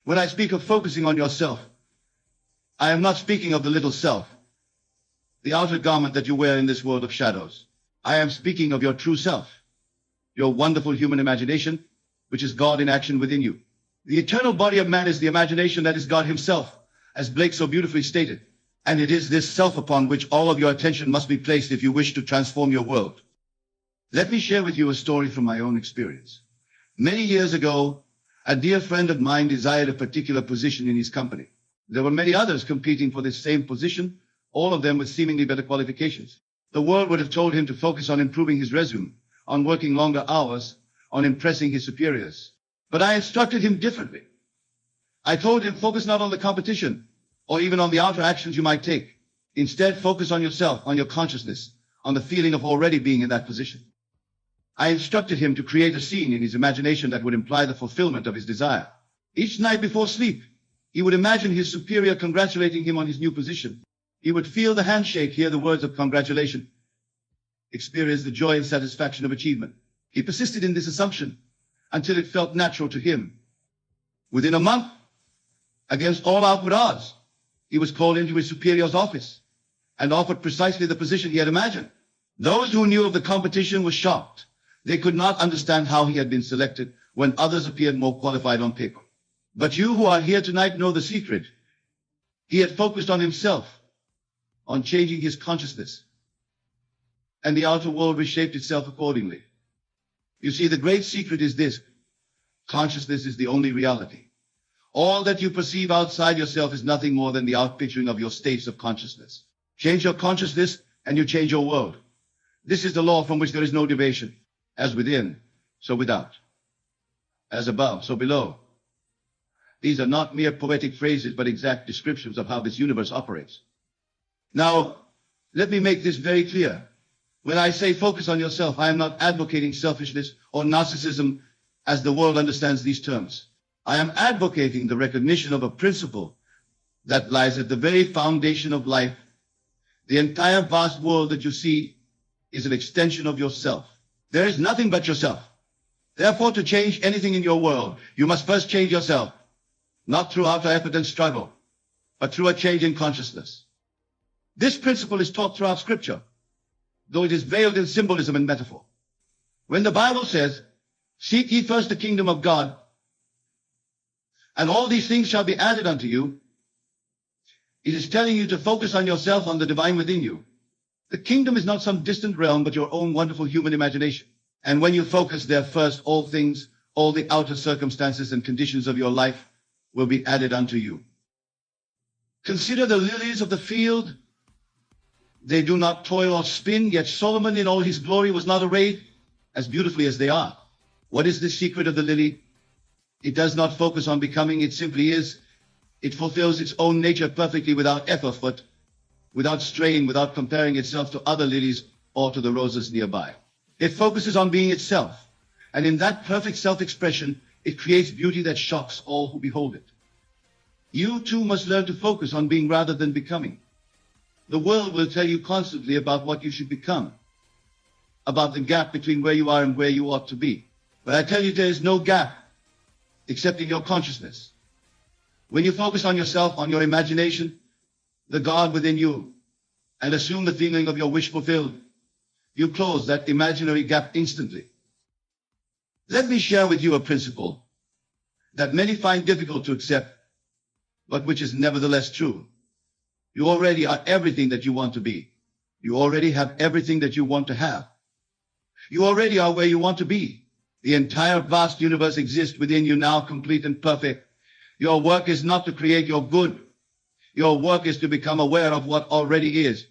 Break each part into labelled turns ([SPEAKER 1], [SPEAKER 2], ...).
[SPEAKER 1] When I speak of focusing on yourself, I am not speaking of the little self, the outer garment that you wear in this world of shadows. I am speaking of your true self, your wonderful human imagination, which is God in action within you. The eternal body of man is the imagination that is God himself, as Blake so beautifully stated. And it is this self upon which all of your attention must be placed if you wish to transform your world. Let me share with you a story from my own experience. Many years ago, a dear friend of mine desired a particular position in his company. There were many others competing for this same position, all of them with seemingly better qualifications. The world would have told him to focus on improving his resume, on working longer hours, on impressing his superiors. But I instructed him differently. I told him, focus not on the competition, or even on the outer actions you might take. Instead, focus on yourself, on your consciousness, on the feeling of already being in that position. I instructed him to create a scene in his imagination that would imply the fulfillment of his desire. Each night before sleep, he would imagine his superior congratulating him on his new position. He would feel the handshake, hear the words of congratulation, experience the joy and satisfaction of achievement. He persisted in this assumption until it felt natural to him. Within a month, against all outward odds, he was called into his superior's office and offered precisely the position he had imagined. Those who knew of the competition were shocked. They could not understand how he had been selected when others appeared more qualified on paper. But you who are here tonight know the secret. He had focused on himself, on changing his consciousness, and the outer world reshaped itself accordingly. You see, the great secret is this: consciousness is the only reality. All that you perceive outside yourself is nothing more than the outpicturing of your states of consciousness. Change your consciousness and you change your world. This is the law from which there is no deviation. As within, so without. As above, so below. These are not mere poetic phrases, but exact descriptions of how this universe operates. Now, let me make this very clear. When I say focus on yourself, I am not advocating selfishness or narcissism as the world understands these terms. I am advocating the recognition of a principle that lies at the very foundation of life. The entire vast world that you see is an extension of yourself. There is nothing but yourself. Therefore, to change anything in your world, you must first change yourself, not through outer effort and struggle, but through a change in consciousness. This principle is taught throughout Scripture, though it is veiled in symbolism and metaphor. When the Bible says, "Seek ye first the kingdom of God, and all these things shall be added unto you," it is telling you to focus on yourself, on the divine within you. The kingdom is not some distant realm, but your own wonderful human imagination. And when you focus there first, all things, all the outer circumstances and conditions of your life will be added unto you. Consider the lilies of the field. They do not toil or spin, yet Solomon in all his glory was not arrayed as beautifully as they are. What is the secret of the lily? It does not focus on becoming, it simply is. It fulfills its own nature perfectly without effort, without strain, without comparing itself to other lilies or to the roses nearby. It focuses on being itself, and in that perfect self-expression, it creates beauty that shocks all who behold it. You too must learn to focus on being rather than becoming. The world will tell you constantly about what you should become, about the gap between where you are and where you ought to be. But I tell you, there is no gap except in your consciousness. When you focus on yourself, on your imagination, the God within you, and assume the feeling of your wish fulfilled, you close that imaginary gap instantly. Let me share with you a principle that many find difficult to accept, but which is nevertheless true. You already are everything that you want to be. You already have everything that you want to have. You already are where you want to be. The entire vast universe exists within you now, complete and perfect. Your work is not to create your good. Your work is to become aware of what already is.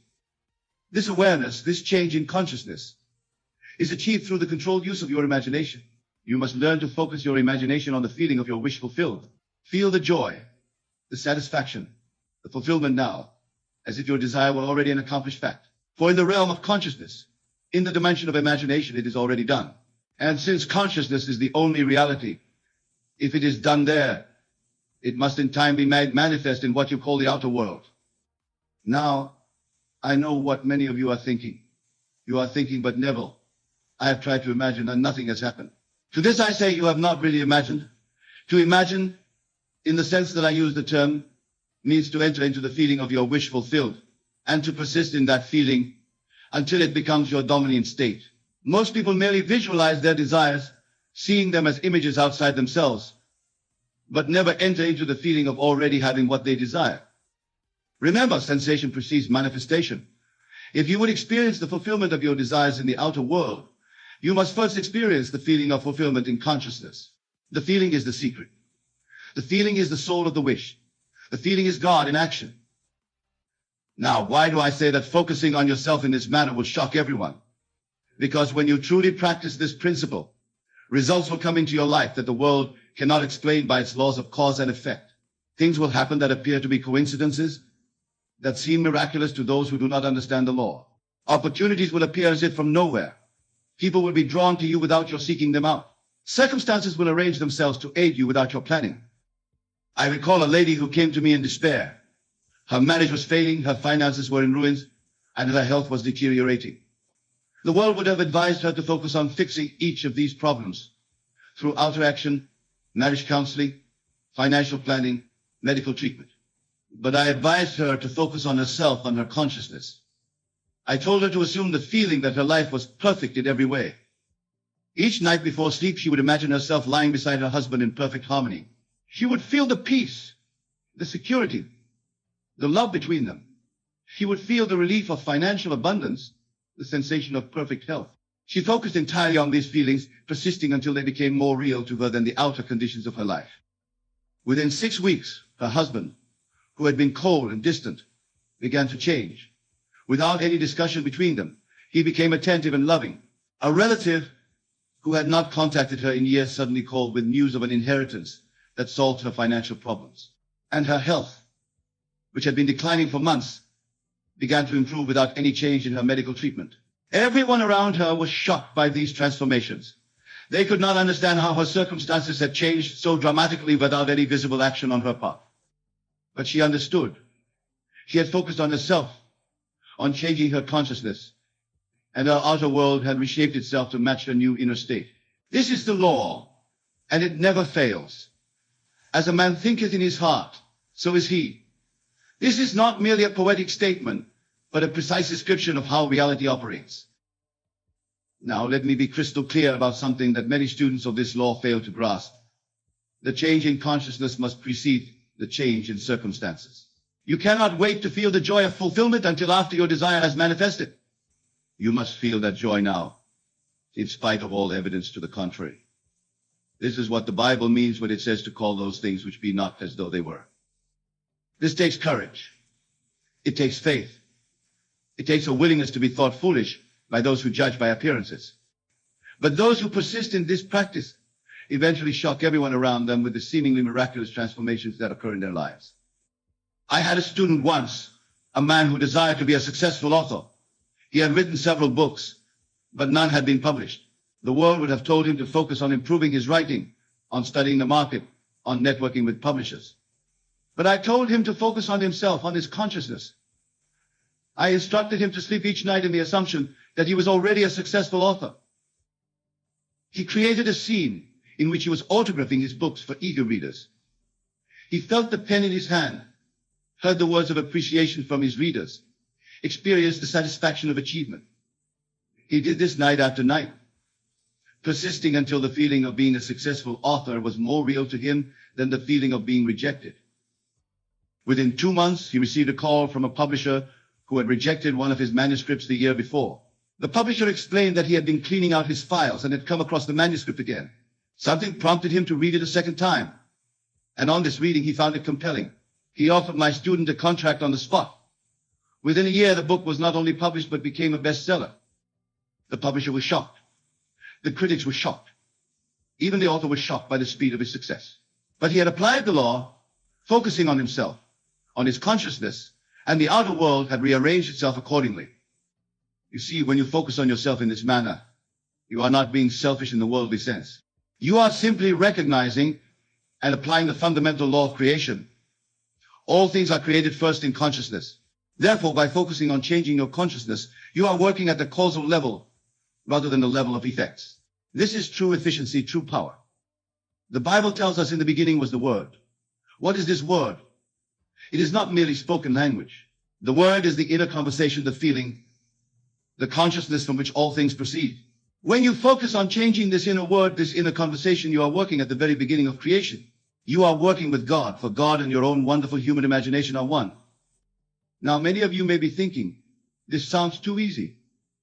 [SPEAKER 1] This awareness, this change in consciousness, is achieved through the controlled use of your imagination. You must learn to focus your imagination on the feeling of your wish fulfilled. Feel the joy, the satisfaction, the fulfillment now, as if your desire were already an accomplished fact. For in the realm of consciousness, in the dimension of imagination, it is already done. And since consciousness is the only reality, if it is done there, it must in time be made manifest in what you call the outer world. Now, I know what many of you are thinking. You are thinking, but Neville, I have tried to imagine and nothing has happened. To this I say, you have not really imagined. To imagine in the sense that I use the term, means to enter into the feeling of your wish fulfilled and to persist in that feeling until it becomes your dominant state. Most people merely visualize their desires, seeing them as images outside themselves, but never enter into the feeling of already having what they desire. Remember, sensation precedes manifestation. If you would experience the fulfillment of your desires in the outer world, you must first experience the feeling of fulfillment in consciousness. The feeling is the secret. The feeling is the soul of the wish. The feeling is God in action. Now, why do I say that focusing on yourself in this manner will shock everyone? Because when you truly practice this principle, results will come into your life that the world cannot explain by its laws of cause and effect. Things will happen that appear to be coincidences, that seem miraculous to those who do not understand the law. Opportunities will appear as if from nowhere. People will be drawn to you without your seeking them out. Circumstances will arrange themselves to aid you without your planning. I recall a lady who came to me in despair. Her marriage was failing, her finances were in ruins, and her health was deteriorating. The world would have advised her to focus on fixing each of these problems through outer action, marriage counseling, financial planning, medical treatment. But I advised her to focus on herself, on her consciousness. I told her to assume the feeling that her life was perfect in every way. Each night before sleep, she would imagine herself lying beside her husband in perfect harmony. She would feel the peace, the security, the love between them. She would feel the relief of financial abundance, the sensation of perfect health. She focused entirely on these feelings, persisting until they became more real to her than the outer conditions of her life. Within 6 weeks, her husband, who had been cold and distant, began to change. Without any discussion between them, he became attentive and loving. A relative who had not contacted her in years suddenly called with news of an inheritance that solved her financial problems. And her health, which had been declining for months, began to improve without any change in her medical treatment. Everyone around her was shocked by these transformations. They could not understand how her circumstances had changed so dramatically without any visible action on her part. But she understood. She had focused on herself, on changing her consciousness, and her outer world had reshaped itself to match her new inner state. This is the law, and it never fails. As a man thinketh in his heart, so is he. This is not merely a poetic statement, but a precise description of how reality operates. Now, let me be crystal clear about something that many students of this law fail to grasp. The change in consciousness must precede the change in circumstances. You cannot wait to feel the joy of fulfillment until after your desire has manifested. You must feel that joy now, in spite of all evidence to the contrary. This is what the Bible means when it says to call those things which be not as though they were. This takes courage. It takes faith. It takes a willingness to be thought foolish by those who judge by appearances. But those who persist in this practice eventually shock everyone around them with the seemingly miraculous transformations that occur in their lives. I had a student once, a man who desired to be a successful author. He had written several books, but none had been published. The world would have told him to focus on improving his writing, on studying the market, on networking with publishers. But I told him to focus on himself, on his consciousness. I instructed him to sleep each night in the assumption that he was already a successful author. He created a scene in which he was autographing his books for eager readers. He felt the pen in his hand, heard the words of appreciation from his readers, experienced the satisfaction of achievement. He did this night after night, persisting until the feeling of being a successful author was more real to him than the feeling of being rejected. Within 2 months, he received a call from a publisher who had rejected one of his manuscripts the year before. The publisher explained that he had been cleaning out his files and had come across the manuscript again. Something prompted him to read it a second time. And on this reading, he found it compelling. He offered my student a contract on the spot. Within a year, the book was not only published, but became a bestseller. The publisher was shocked. The critics were shocked. Even the author was shocked by the speed of his success. But he had applied the law, focusing on himself, on his consciousness, and the outer world had rearranged itself accordingly. You see, when you focus on yourself in this manner, you are not being selfish in the worldly sense. You are simply recognizing and applying the fundamental law of creation. All things are created first in consciousness. Therefore, by focusing on changing your consciousness, you are working at the causal level rather than the level of effects. This is true efficiency, true power. The Bible tells us in the beginning was the Word. What is this word? It is not merely spoken language. The word is the inner conversation, the feeling, the consciousness from which all things proceed. When you focus on changing this inner word, this inner conversation, you are working at the very beginning of creation. You are working with God, for God and your own wonderful human imagination are one. Now, many of you may be thinking, this sounds too easy.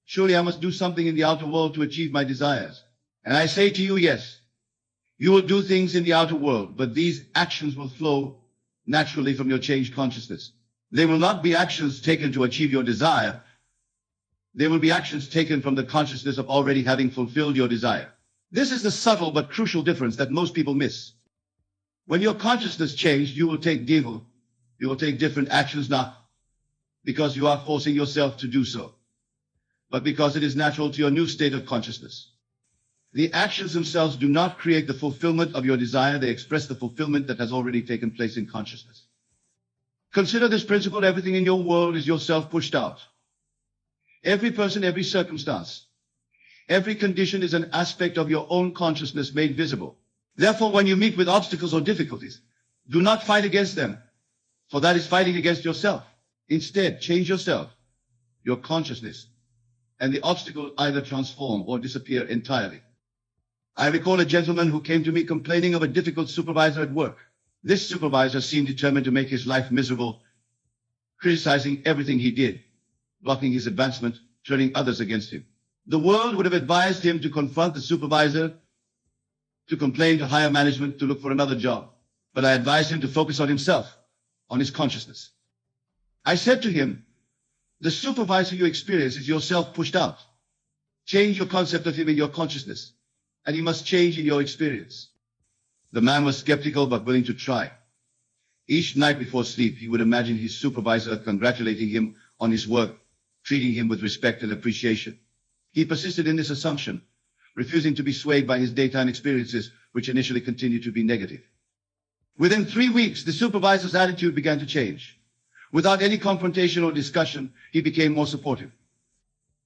[SPEAKER 1] Surely I must do something in the outer world to achieve my desires. And I say to you, yes, you will do things in the outer world, but these actions will flow naturally from your changed consciousness. They will not be actions taken to achieve your desire. They will be actions taken from the consciousness of already having fulfilled your desire. This is the subtle but crucial difference that most people miss. When your consciousness changed, you will take different actions, not because you are forcing yourself to do so, but because it is natural to your new state of consciousness. The actions themselves do not create the fulfillment of your desire. They express the fulfillment that has already taken place in consciousness. Consider this principle. Everything in your world is yourself pushed out. Every person, every circumstance, every condition is an aspect of your own consciousness made visible. Therefore, when you meet with obstacles or difficulties, do not fight against them, for that is fighting against yourself. Instead, change yourself, your consciousness, and the obstacle either transform or disappear entirely. I recall a gentleman who came to me complaining of a difficult supervisor at work. This supervisor seemed determined to make his life miserable, criticizing everything he did, blocking his advancement, turning others against him. The world would have advised him to confront the supervisor, to complain to higher management, to look for another job. But I advised him to focus on himself, on his consciousness. I said to him, the supervisor you experience is yourself pushed out. Change your concept of him in your consciousness, and he must change in your experience. The man was skeptical but willing to try. Each night before sleep, he would imagine his supervisor congratulating him on his work, treating him with respect and appreciation. He persisted in this assumption, refusing to be swayed by his daytime experiences, which initially continued to be negative. Within 3 weeks, the supervisor's attitude began to change. Without any confrontation or discussion, he became more supportive.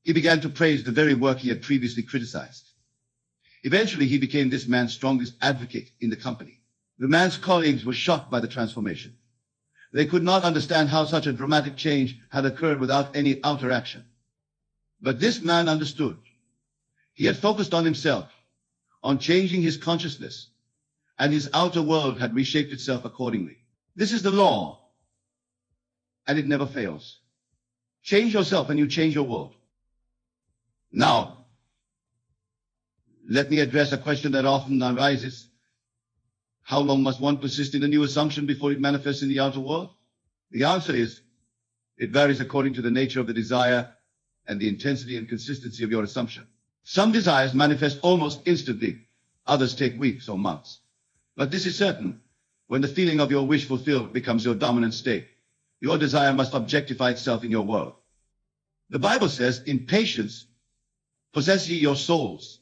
[SPEAKER 1] He began to praise the very work he had previously criticized. Eventually, he became this man's strongest advocate in the company. The man's colleagues were shocked by the transformation. They could not understand how such a dramatic change had occurred without any outer action. But this man understood. He had focused on himself, on changing his consciousness, and his outer world had reshaped itself accordingly. This is the law, and it never fails. Change yourself and you change your world. Now, let me address a question that often arises. How long must one persist in a new assumption before it manifests in the outer world? The answer is, it varies according to the nature of the desire and the intensity and consistency of your assumption. Some desires manifest almost instantly, others take weeks or months. But this is certain, when the feeling of your wish fulfilled becomes your dominant state, your desire must objectify itself in your world. The Bible says, in patience, possess ye your souls.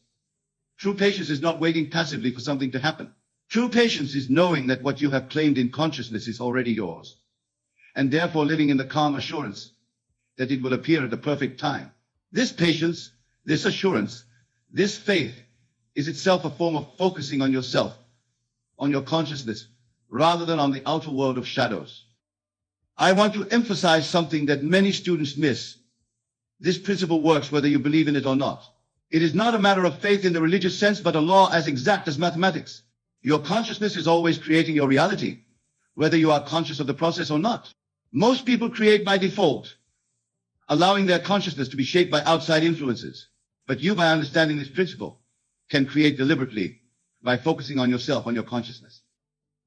[SPEAKER 1] True patience is not waiting passively for something to happen. True patience is knowing that what you have claimed in consciousness is already yours, and therefore living in the calm assurance that it will appear at the perfect time. This patience, this assurance, this faith is itself a form of focusing on yourself, on your consciousness, rather than on the outer world of shadows. I want to emphasize something that many students miss. This principle works whether you believe in it or not. It is not a matter of faith in the religious sense, but a law as exact as mathematics. Your consciousness is always creating your reality, whether you are conscious of the process or not. Most people create by default, allowing their consciousness to be shaped by outside influences. But you, by understanding this principle, can create deliberately by focusing on yourself, on your consciousness.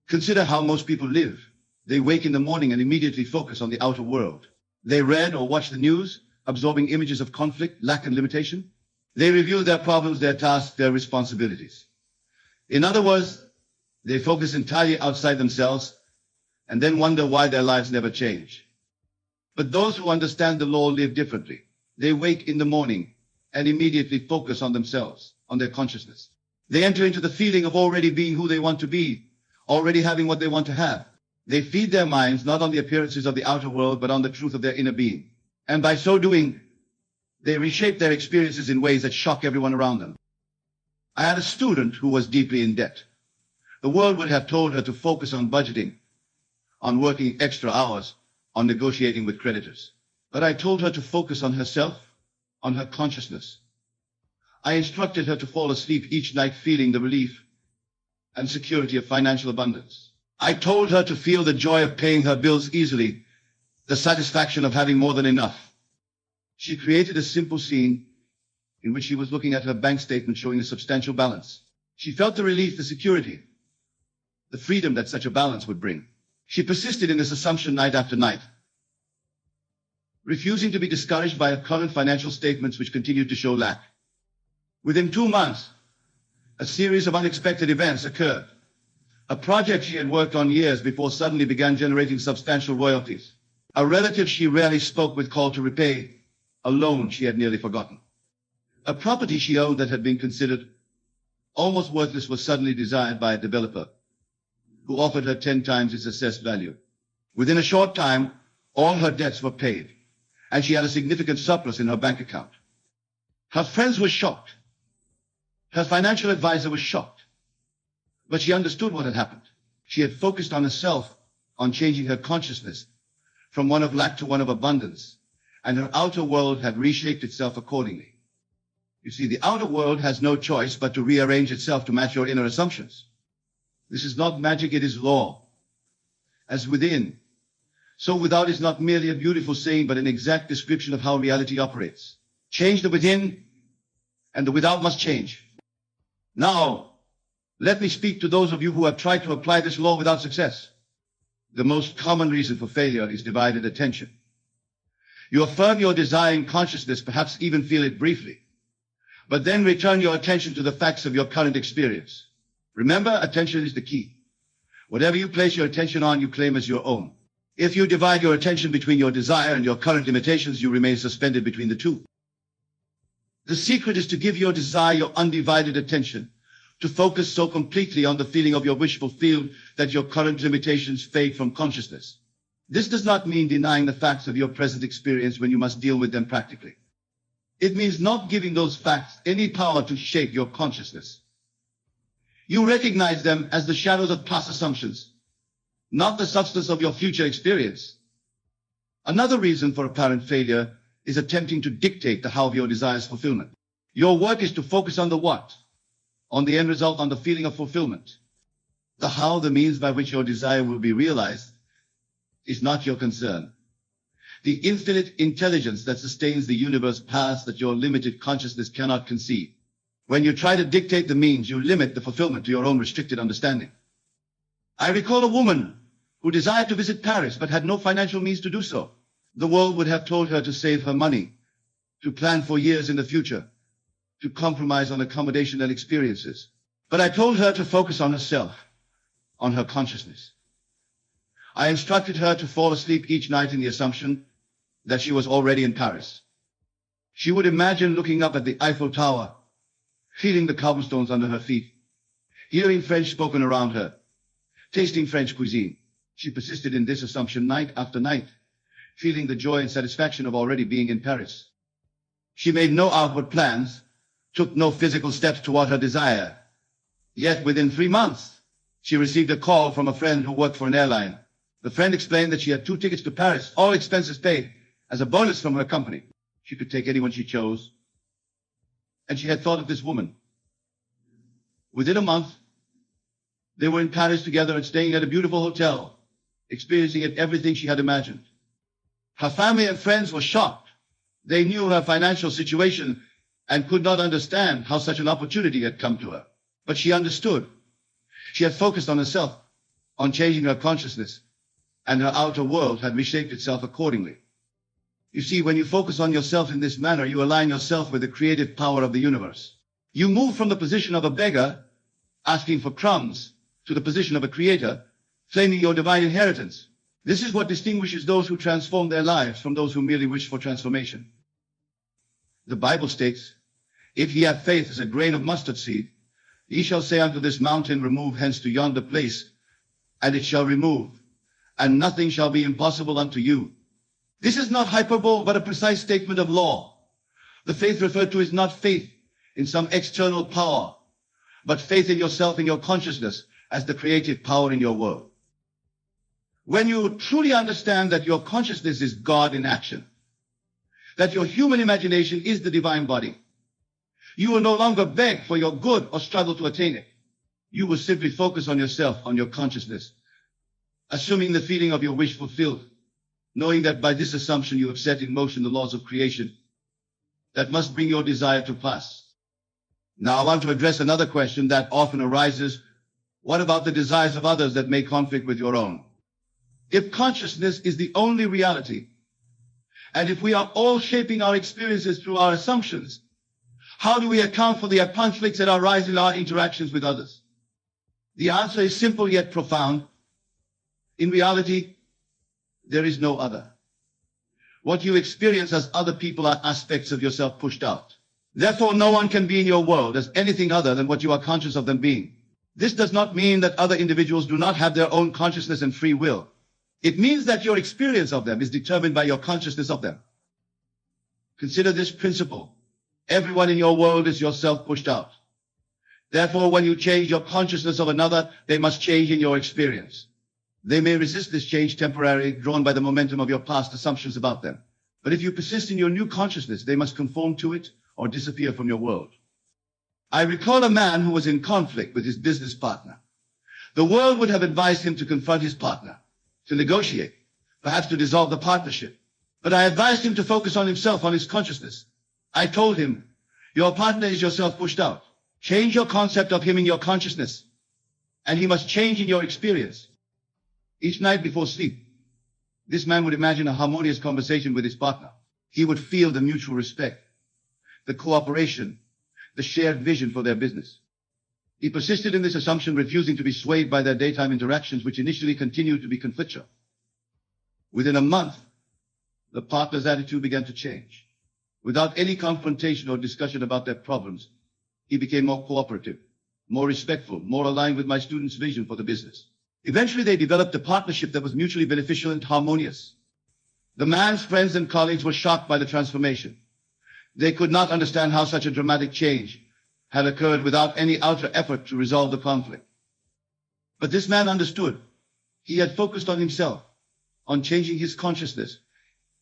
[SPEAKER 1] Consider how most people live. They wake in the morning and immediately focus on the outer world. They read or watch the news, absorbing images of conflict, lack, and limitation. They review their problems, their tasks, their responsibilities. In other words, they focus entirely outside themselves and then wonder why their lives never change. But those who understand the law live differently. They wake in the morning and immediately focus on themselves, on their consciousness. They enter into the feeling of already being who they want to be, already having what they want to have. They feed their minds not on the appearances of the outer world, but on the truth of their inner being. And by so doing, they reshape their experiences in ways that shock everyone around them. I had a student who was deeply in debt. The world would have told her to focus on budgeting, on working extra hours, on negotiating with creditors. But I told her to focus on herself, on her consciousness. I instructed her to fall asleep each night feeling the relief and security of financial abundance. I told her to feel the joy of paying her bills easily, the satisfaction of having more than enough. She created a simple scene in which she was looking at her bank statement showing a substantial balance. She felt the relief, the security, the freedom that such a balance would bring. She persisted in this assumption night after night, refusing to be discouraged by her current financial statements which continued to show lack. Within 2 months, a series of unexpected events occurred. A project she had worked on years before suddenly began generating substantial royalties. A relative she rarely spoke with called to repay a loan she had nearly forgotten. A property she owned that had been considered almost worthless was suddenly desired by a developer who offered her 10 times its assessed value. Within a short time, all her debts were paid, and she had a significant surplus in her bank account. Her friends were shocked. Her financial advisor was shocked. But she understood what had happened. She had focused on herself, on changing her consciousness from one of lack to one of abundance, and her outer world had reshaped itself accordingly. You see, the outer world has no choice but to rearrange itself to match your inner assumptions. This is not magic, it is law. As within, so without is not merely a beautiful saying, but an exact description of how reality operates. Change the within, and the without must change. Now, let me speak to those of you who have tried to apply this law without success. The most common reason for failure is divided attention. You affirm your desire in consciousness, perhaps even feel it briefly, but then return your attention to the facts of your current experience. Remember, attention is the key. Whatever you place your attention on, you claim as your own. If you divide your attention between your desire and your current limitations, you remain suspended between the two. The secret is to give your desire your undivided attention, to focus so completely on the feeling of your wish fulfilled that your current limitations fade from consciousness. This does not mean denying the facts of your present experience when you must deal with them practically. It means not giving those facts any power to shape your consciousness. You recognize them as the shadows of past assumptions, not the substance of your future experience. Another reason for apparent failure is attempting to dictate the how of your desire's fulfillment. Your work is to focus on the what, on the end result, on the feeling of fulfillment. The how, the means by which your desire will be realized, is not your concern. The infinite intelligence that sustains the universe paths that your limited consciousness cannot conceive. When you try to dictate the means, you limit the fulfillment to your own restricted understanding. I recall a woman who desired to visit Paris but had no financial means to do so. The world would have told her to save her money, to plan for years in the future, to compromise on accommodation and experiences. But I told her to focus on herself, on her consciousness. I instructed her to fall asleep each night in the assumption that she was already in Paris. She would imagine looking up at the Eiffel Tower, feeling the cobblestones under her feet, hearing French spoken around her, tasting French cuisine. She persisted in this assumption night after night, feeling the joy and satisfaction of already being in Paris. She made no outward plans, took no physical steps toward her desire. Yet within 3 months, she received a call from a friend who worked for an airline. The friend explained that she had 2 tickets to Paris, all expenses paid, as a bonus from her company. She could take anyone she chose. And she had thought of this woman. Within a month, they were in Paris together and staying at a beautiful hotel, experiencing everything she had imagined. Her family and friends were shocked. They knew her financial situation and could not understand how such an opportunity had come to her. But she understood. She had focused on herself, on changing her consciousness, and her outer world had reshaped itself accordingly. You see, when you focus on yourself in this manner, you align yourself with the creative power of the universe. You move from the position of a beggar, asking for crumbs, to the position of a creator, claiming your divine inheritance. This is what distinguishes those who transform their lives from those who merely wish for transformation. The Bible states, "If ye have faith as a grain of mustard seed, ye shall say unto this mountain, remove hence to yonder place, and it shall remove, and nothing shall be impossible unto you." This is not hyperbole, but a precise statement of law. The faith referred to is not faith in some external power, but faith in yourself, in your consciousness, as the creative power in your world. When you truly understand that your consciousness is God in action, that your human imagination is the divine body, you will no longer beg for your good or struggle to attain it. You will simply focus on yourself, on your consciousness, assuming the feeling of your wish fulfilled, knowing that by this assumption you have set in motion the laws of creation that must bring your desire to pass. Now I want to address another question that often arises. What about the desires of others that may conflict with your own? If consciousness is the only reality, and if we are all shaping our experiences through our assumptions, how do we account for the conflicts that arise in our interactions with others? The answer is simple yet profound. In reality, there is no other. What you experience as other people are aspects of yourself pushed out. Therefore, no one can be in your world as anything other than what you are conscious of them being. This does not mean that other individuals do not have their own consciousness and free will. It means that your experience of them is determined by your consciousness of them. Consider this principle. Everyone in your world is yourself pushed out. Therefore, when you change your consciousness of another, they must change in your experience. They may resist this change temporarily, drawn by the momentum of your past assumptions about them. But if you persist in your new consciousness, they must conform to it or disappear from your world. I recall a man who was in conflict with his business partner. The world would have advised him to confront his partner, to negotiate, perhaps to dissolve the partnership. But I advised him to focus on himself, on his consciousness. I told him, your partner is yourself pushed out. Change your concept of him in your consciousness, and he must change in your experience. Each night before sleep, this man would imagine a harmonious conversation with his partner. He would feel the mutual respect, the cooperation, the shared vision for their business. He persisted in this assumption, refusing to be swayed by their daytime interactions, which initially continued to be conflictual. Within a month, the partner's attitude began to change. Without any confrontation or discussion about their problems, he became more cooperative, more respectful, more aligned with my student's vision for the business. Eventually, they developed a partnership that was mutually beneficial and harmonious. The man's friends and colleagues were shocked by the transformation. They could not understand how such a dramatic change had occurred without any outer effort to resolve the conflict. But this man understood. He had focused on himself, on changing his consciousness,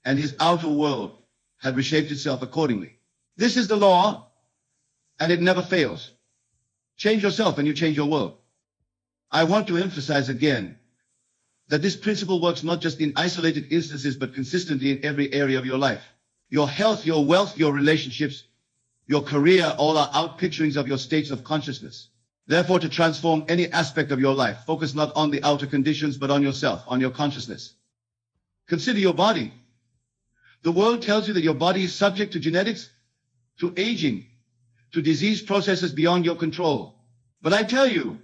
[SPEAKER 1] and his outer world had reshaped itself accordingly. This is the law, and it never fails. Change yourself and you change your world. I want to emphasize again that this principle works not just in isolated instances, but consistently in every area of your life. Your health, your wealth, your relationships, your career, all are outpicturings of your states of consciousness. Therefore, to transform any aspect of your life, focus not on the outer conditions, but on yourself, on your consciousness. Consider your body. The world tells you that your body is subject to genetics, to aging, to disease processes beyond your control. But I tell you,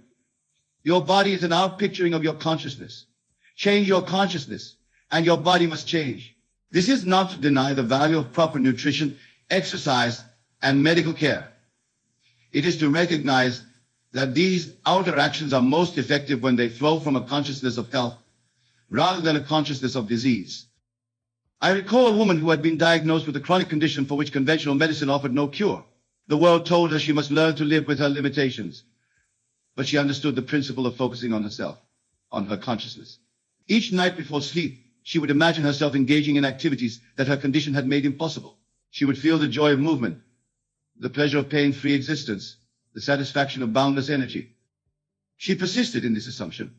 [SPEAKER 1] your body is an outpicturing of your consciousness. Change your consciousness, and your body must change. This is not to deny the value of proper nutrition, exercise, and medical care. It is to recognize that these outer actions are most effective when they flow from a consciousness of health rather than a consciousness of disease. I recall a woman who had been diagnosed with a chronic condition for which conventional medicine offered no cure. The world told her she must learn to live with her limitations, but she understood the principle of focusing on herself, on her consciousness. Each night before sleep, she would imagine herself engaging in activities that her condition had made impossible. She would feel the joy of movement, the pleasure of pain-free existence, the satisfaction of boundless energy. She persisted in this assumption,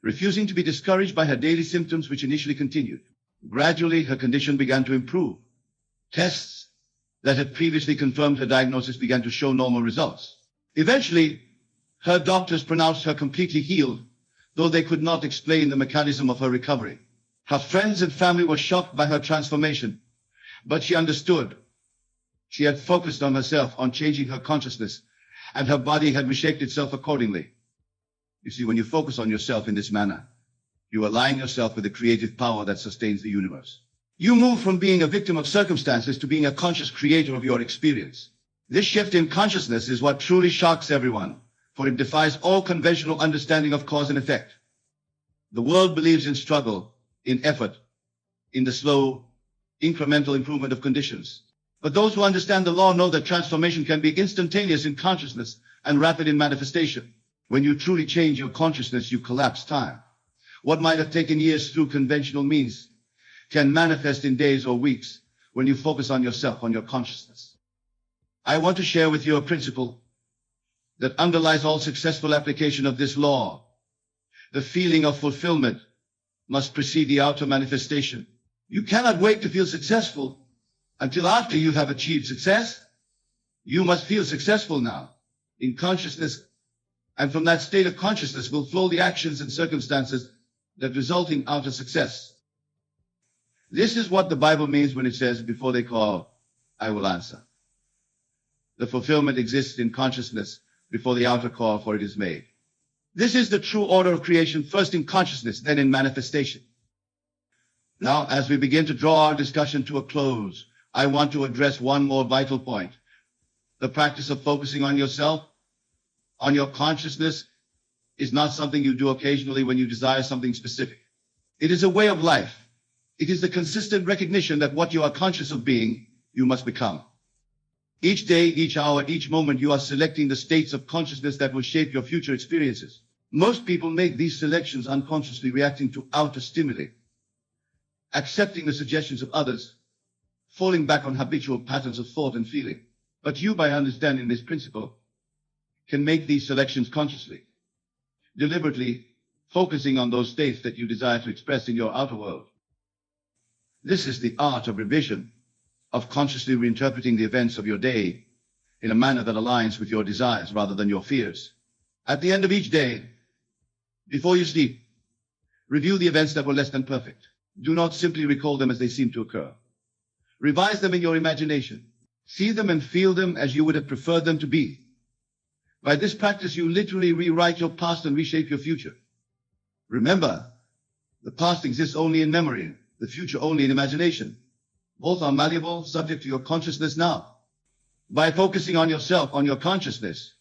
[SPEAKER 1] refusing to be discouraged by her daily symptoms, which initially continued. Gradually, her condition began to improve. Tests that had previously confirmed her diagnosis began to show normal results. Eventually, her doctors pronounced her completely healed, though they could not explain the mechanism of her recovery. Her friends and family were shocked by her transformation, but she understood. She had focused on herself, on changing her consciousness, and her body had reshaped itself accordingly. You see, when you focus on yourself in this manner, you align yourself with the creative power that sustains the universe. You move from being a victim of circumstances to being a conscious creator of your experience. This shift in consciousness is what truly shocks everyone, for it defies all conventional understanding of cause and effect. The world believes in struggle, in effort, in the slow, incremental improvement of conditions. But those who understand the law know that transformation can be instantaneous in consciousness and rapid in manifestation. When you truly change your consciousness, you collapse time. What might have taken years through conventional means can manifest in days or weeks when you focus on yourself, on your consciousness. I want to share with you a principle that underlies all successful application of this law. The feeling of fulfillment must precede the outer manifestation. You cannot wait to feel successful until after you have achieved success. You must feel successful now in consciousness, and from that state of consciousness will flow the actions and circumstances that result in outer success. This is what the Bible means when it says, before they call, I will answer. The fulfillment exists in consciousness before the outer call for it is made. This is the true order of creation, first in consciousness, then in manifestation. Now, as we begin to draw our discussion to a close, I want to address one more vital point. The practice of focusing on yourself, on your consciousness, is not something you do occasionally when you desire something specific. It is a way of life. It is the consistent recognition that what you are conscious of being, you must become. Each day, each hour, each moment, you are selecting the states of consciousness that will shape your future experiences. Most people make these selections unconsciously, reacting to outer stimuli, accepting the suggestions of others, falling back on habitual patterns of thought and feeling. But you, by understanding this principle, can make these selections consciously, deliberately focusing on those states that you desire to express in your outer world. This is the art of revision, of consciously reinterpreting the events of your day in a manner that aligns with your desires rather than your fears. At the end of each day, before you sleep, review the events that were less than perfect. Do not simply recall them as they seem to occur. Revise them in your imagination. See them and feel them as you would have preferred them to be. By this practice, you literally rewrite your past and reshape your future. Remember, the past exists only in memory, the future only in imagination. Both are malleable, subject to your consciousness now. By focusing on yourself, on your consciousness,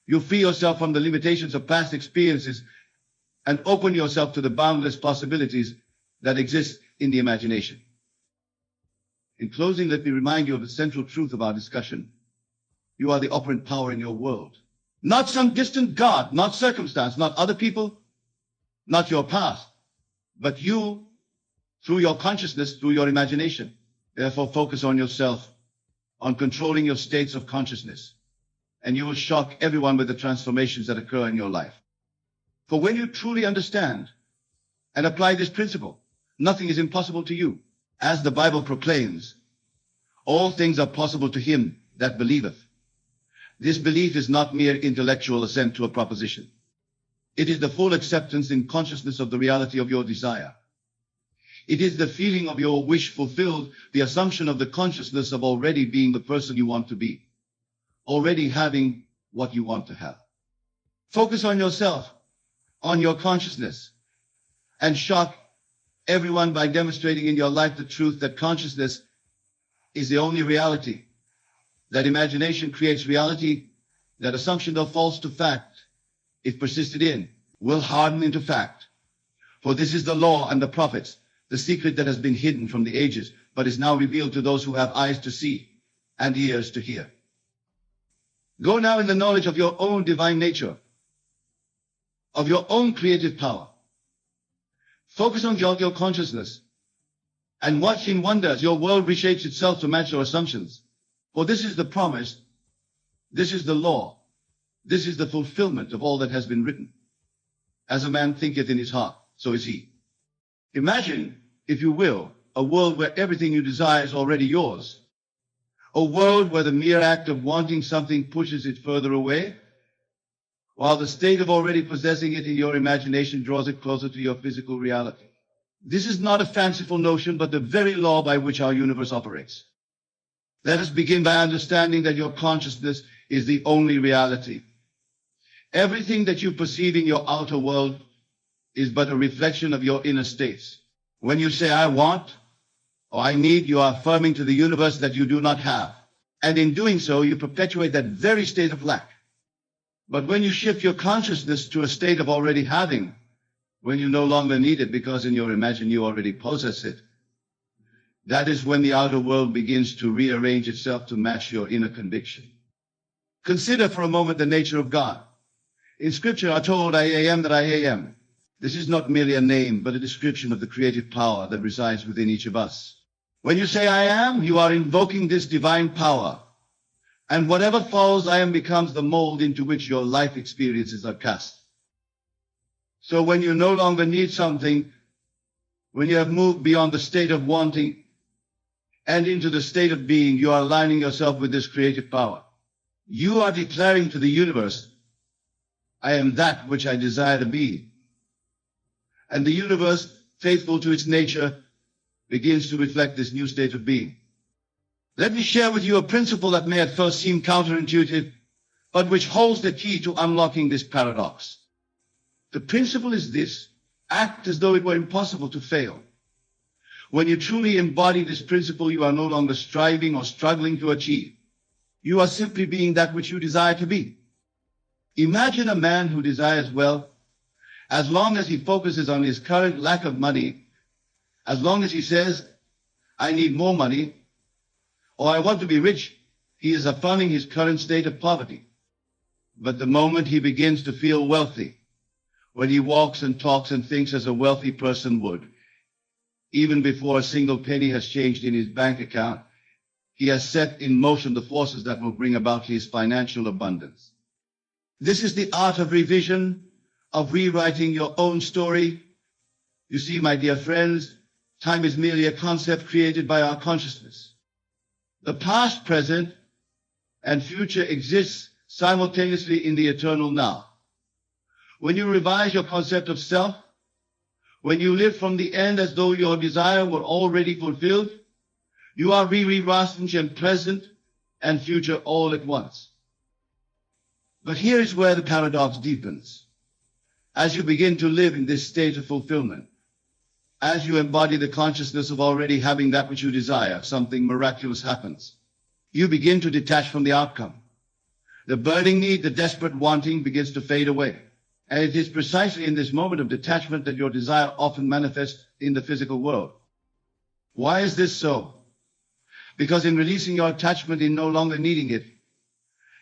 [SPEAKER 1] you free yourself from the limitations of past experiences and open yourself to the boundless possibilities that exist in the imagination. In closing, let me remind you of the central truth of our discussion. You are the operant power in your world. Not some distant God, not circumstance, not other people, not your past, but you, through your consciousness, through your imagination. Therefore, focus on yourself, on controlling your states of consciousness, and you will shock everyone with the transformations that occur in your life. For when you truly understand and apply this principle, nothing is impossible to you. As the Bible proclaims, all things are possible to him that believeth. This belief is not mere intellectual assent to a proposition. It is the full acceptance in consciousness of the reality of your desire. It is the feeling of your wish fulfilled, the assumption of the consciousness of already being the person you want to be, already having what you want to have. Focus on yourself, on your consciousness, and shock everyone by demonstrating in your life the truth that consciousness is the only reality, that imagination creates reality, that assumption, though false to fact, if persisted in, will harden into fact. For this is the law and the prophets, the secret that has been hidden from the ages, but is now revealed to those who have eyes to see and ears to hear. Go now in the knowledge of your own divine nature, of your own creative power. Focus on your consciousness and watch in wonder as your world reshapes itself to match your assumptions. For this is the promise, this is the law, this is the fulfillment of all that has been written. As a man thinketh in his heart, so is he. Imagine, if you will, a world where everything you desire is already yours. A world where the mere act of wanting something pushes it further away, while the state of already possessing it in your imagination draws it closer to your physical reality. This is not a fanciful notion, but the very law by which our universe operates. Let us begin by understanding that your consciousness is the only reality. Everything that you perceive in your outer world is but a reflection of your inner states. When you say, I want, or I need, you are affirming to the universe that you do not have. And in doing so, you perpetuate that very state of lack. But when you shift your consciousness to a state of already having, when you no longer need it because in your imagination you already possess it, that is when the outer world begins to rearrange itself to match your inner conviction. Consider for a moment the nature of God. In Scripture are told, I am that I am. This is not merely a name, but a description of the creative power that resides within each of us. When you say I am, you are invoking this divine power. And whatever follows I am becomes the mold into which your life experiences are cast. So when you no longer need something, when you have moved beyond the state of wanting and into the state of being, you are aligning yourself with this creative power. You are declaring to the universe, I am that which I desire to be. And the universe, faithful to its nature, begins to reflect this new state of being. Let me share with you a principle that may at first seem counterintuitive, but which holds the key to unlocking this paradox. The principle is this: act as though it were impossible to fail. When you truly embody this principle, you are no longer striving or struggling to achieve. You are simply being that which you desire to be. Imagine a man who desires wealth. As long as he focuses on his current lack of money, as long as he says, I need more money, or I want to be rich, he is affirming his current state of poverty. But the moment he begins to feel wealthy, when he walks and talks and thinks as a wealthy person would, even before a single penny has changed in his bank account, he has set in motion the forces that will bring about his financial abundance. This is the art of revision, of rewriting your own story. You see, my dear friends, time is merely a concept created by our consciousness. The past, present, and future exists simultaneously in the eternal now. When you revise your concept of self, when you live from the end as though your desire were already fulfilled, you are rewriting present and future all at once. But here is where the paradox deepens. As you begin to live in this state of fulfillment, as you embody the consciousness of already having that which you desire, something miraculous happens. You begin to detach from the outcome. The burning need, the desperate wanting begins to fade away. And it is precisely in this moment of detachment that your desire often manifests in the physical world. Why is this so? Because in releasing your attachment, in no longer needing it,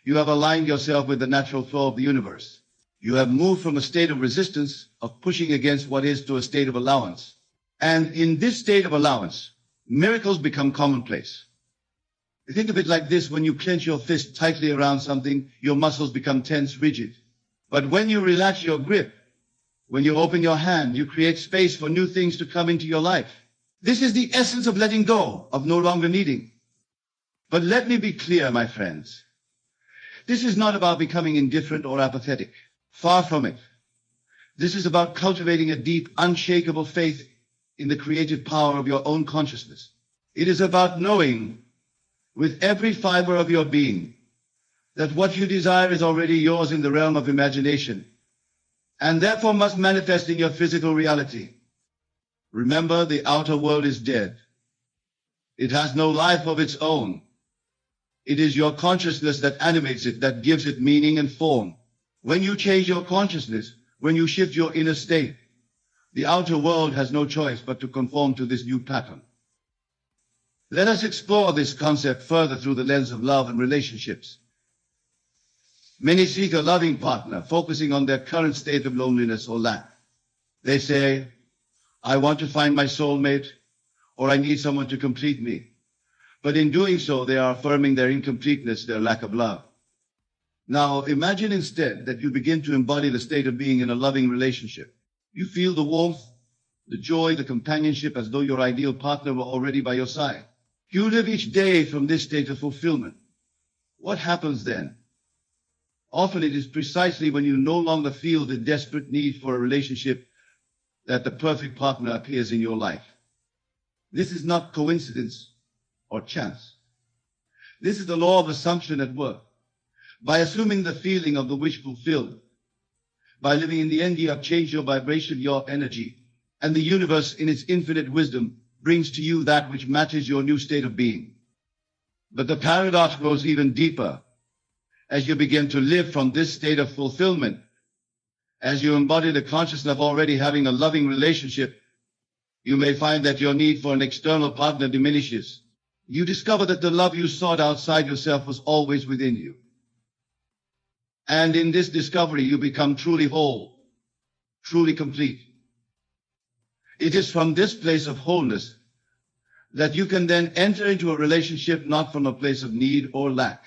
[SPEAKER 1] you have aligned yourself with the natural flow of the universe. You have moved from a state of resistance, of pushing against what is, to a state of allowance. And in this state of allowance, miracles become commonplace. Think of it like this: when you clench your fist tightly around something, your muscles become tense, rigid. But when you relax your grip, when you open your hand, you create space for new things to come into your life. This is the essence of letting go, of no longer needing. But let me be clear, my friends. This is not about becoming indifferent or apathetic. Far from it. This is about cultivating a deep, unshakable faith in the creative power of your own consciousness. It is about knowing with every fiber of your being that what you desire is already yours in the realm of imagination, and therefore must manifest in your physical reality. Remember, the outer world is dead. It has no life of its own. It is your consciousness that animates it, that gives it meaning and form. When you change your consciousness, when you shift your inner state, the outer world has no choice but to conform to this new pattern. Let us explore this concept further through the lens of love and relationships. Many seek a loving partner, focusing on their current state of loneliness or lack. They say, I want to find my soulmate, or I need someone to complete me. But in doing so, they are affirming their incompleteness, their lack of love. Now, imagine instead that you begin to embody the state of being in a loving relationship. You feel the warmth, the joy, the companionship, as though your ideal partner were already by your side. You live each day from this state of fulfillment. What happens then? Often it is precisely when you no longer feel the desperate need for a relationship that the perfect partner appears in your life. This is not coincidence or chance. This is the law of assumption at work. By assuming the feeling of the wish fulfilled, by living in the end, you have changed your vibration, your energy, and the universe in its infinite wisdom brings to you that which matches your new state of being. But the paradox goes even deeper. As you begin to live from this state of fulfillment, as you embody the consciousness of already having a loving relationship, you may find that your need for an external partner diminishes. You discover that the love you sought outside yourself was always within you. And in this discovery, you become truly whole, truly complete. It is from this place of wholeness that you can then enter into a relationship not from a place of need or lack,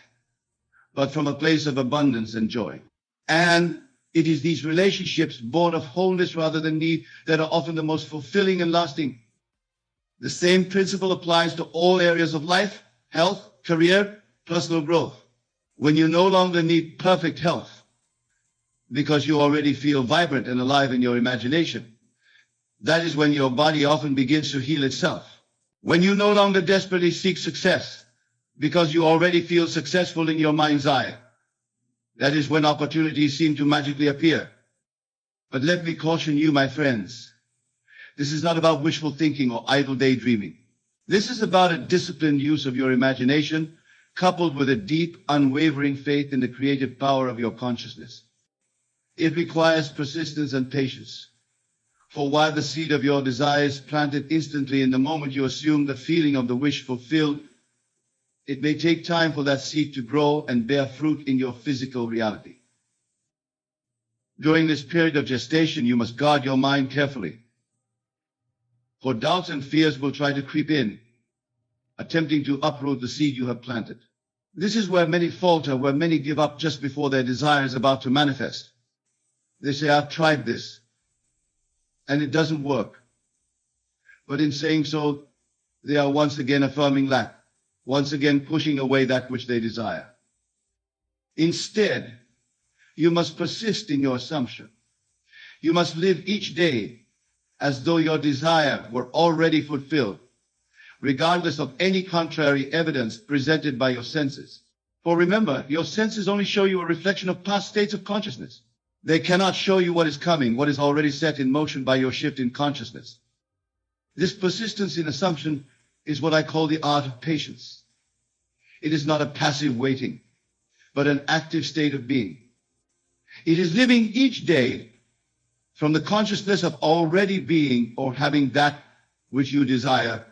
[SPEAKER 1] but from a place of abundance and joy. And it is these relationships born of wholeness rather than need that are often the most fulfilling and lasting. The same principle applies to all areas of life, health, career, personal growth. When you no longer need perfect health because you already feel vibrant and alive in your imagination, that is when your body often begins to heal itself. When you no longer desperately seek success because you already feel successful in your mind's eye, that is when opportunities seem to magically appear. But let me caution you, my friends, this is not about wishful thinking or idle daydreaming. This is about a disciplined use of your imagination, coupled with a deep, unwavering faith in the creative power of your consciousness. It requires persistence and patience. For while the seed of your desire is planted instantly in the moment you assume the feeling of the wish fulfilled, it may take time for that seed to grow and bear fruit in your physical reality. During this period of gestation, you must guard your mind carefully, for doubts and fears will try to creep in, attempting to uproot the seed you have planted. This is where many falter, where many give up just before their desire is about to manifest. They say, I've tried this, and it doesn't work. But in saying so, they are once again affirming lack, once again pushing away that which they desire. Instead, you must persist in your assumption. You must live each day as though your desire were already fulfilled, regardless of any contrary evidence presented by your senses. For remember, your senses only show you a reflection of past states of consciousness. They cannot show you what is coming, what is already set in motion by your shift in consciousness. This persistence in assumption is what I call the art of patience. It is not a passive waiting, but an active state of being. It is living each day from the consciousness of already being or having that which you desire,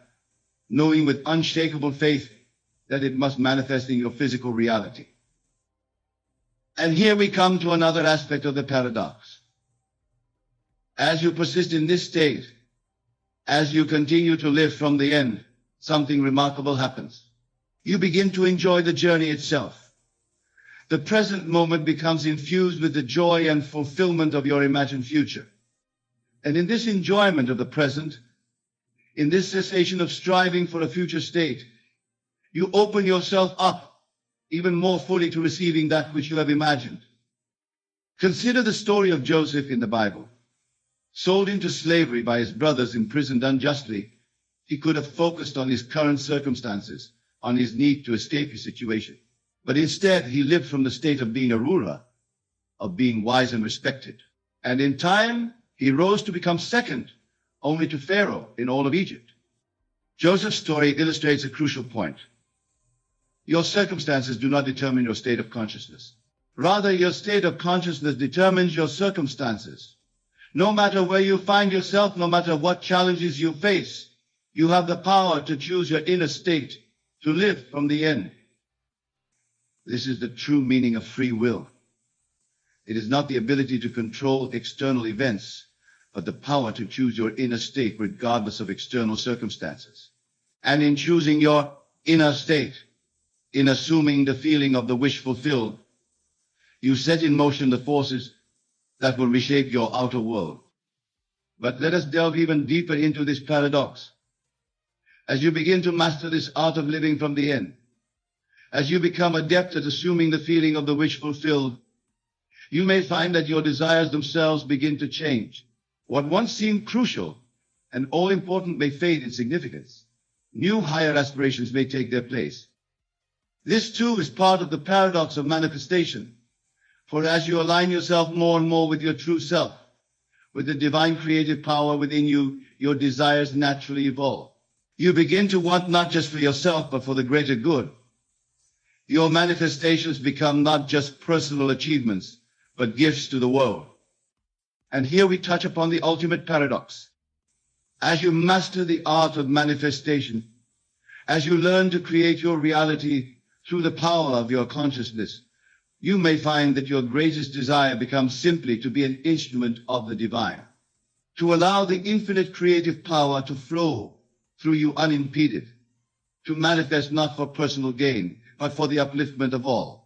[SPEAKER 1] knowing with unshakable faith that it must manifest in your physical reality. And here we come to another aspect of the paradox. As you persist in this state, as you continue to live from the end, something remarkable happens. You begin to enjoy the journey itself. The present moment becomes infused with the joy and fulfillment of your imagined future. And in this enjoyment of the present, in this cessation of striving for a future state, you open yourself up even more fully to receiving that which you have imagined. Consider the story of Joseph in the Bible. Sold into slavery by his brothers, imprisoned unjustly, he could have focused on his current circumstances, on his need to escape his situation. But instead, he lived from the state of being a ruler, of being wise and respected. And in time, he rose to become second only to Pharaoh in all of Egypt. Joseph's story illustrates a crucial point. Your circumstances do not determine your state of consciousness. Rather, your state of consciousness determines your circumstances. No matter where you find yourself, no matter what challenges you face, you have the power to choose your inner state, to live from the end. This is the true meaning of free will. It is not the ability to control external events, but the power to choose your inner state regardless of external circumstances. And in choosing your inner state, in assuming the feeling of the wish fulfilled, you set in motion the forces that will reshape your outer world. But let us delve even deeper into this paradox. As you begin to master this art of living from the end, as you become adept at assuming the feeling of the wish fulfilled, you may find that your desires themselves begin to change. What once seemed crucial and all-important may fade in significance. New higher aspirations may take their place. This too is part of the paradox of manifestation. For as you align yourself more and more with your true self, with the divine creative power within you, your desires naturally evolve. You begin to want not just for yourself, but for the greater good. Your manifestations become not just personal achievements, but gifts to the world. And here we touch upon the ultimate paradox. As you master the art of manifestation, as you learn to create your reality through the power of your consciousness, you may find that your greatest desire becomes simply to be an instrument of the divine. to allow the infinite creative power to flow through you unimpeded, to manifest not for personal gain, but for the upliftment of all.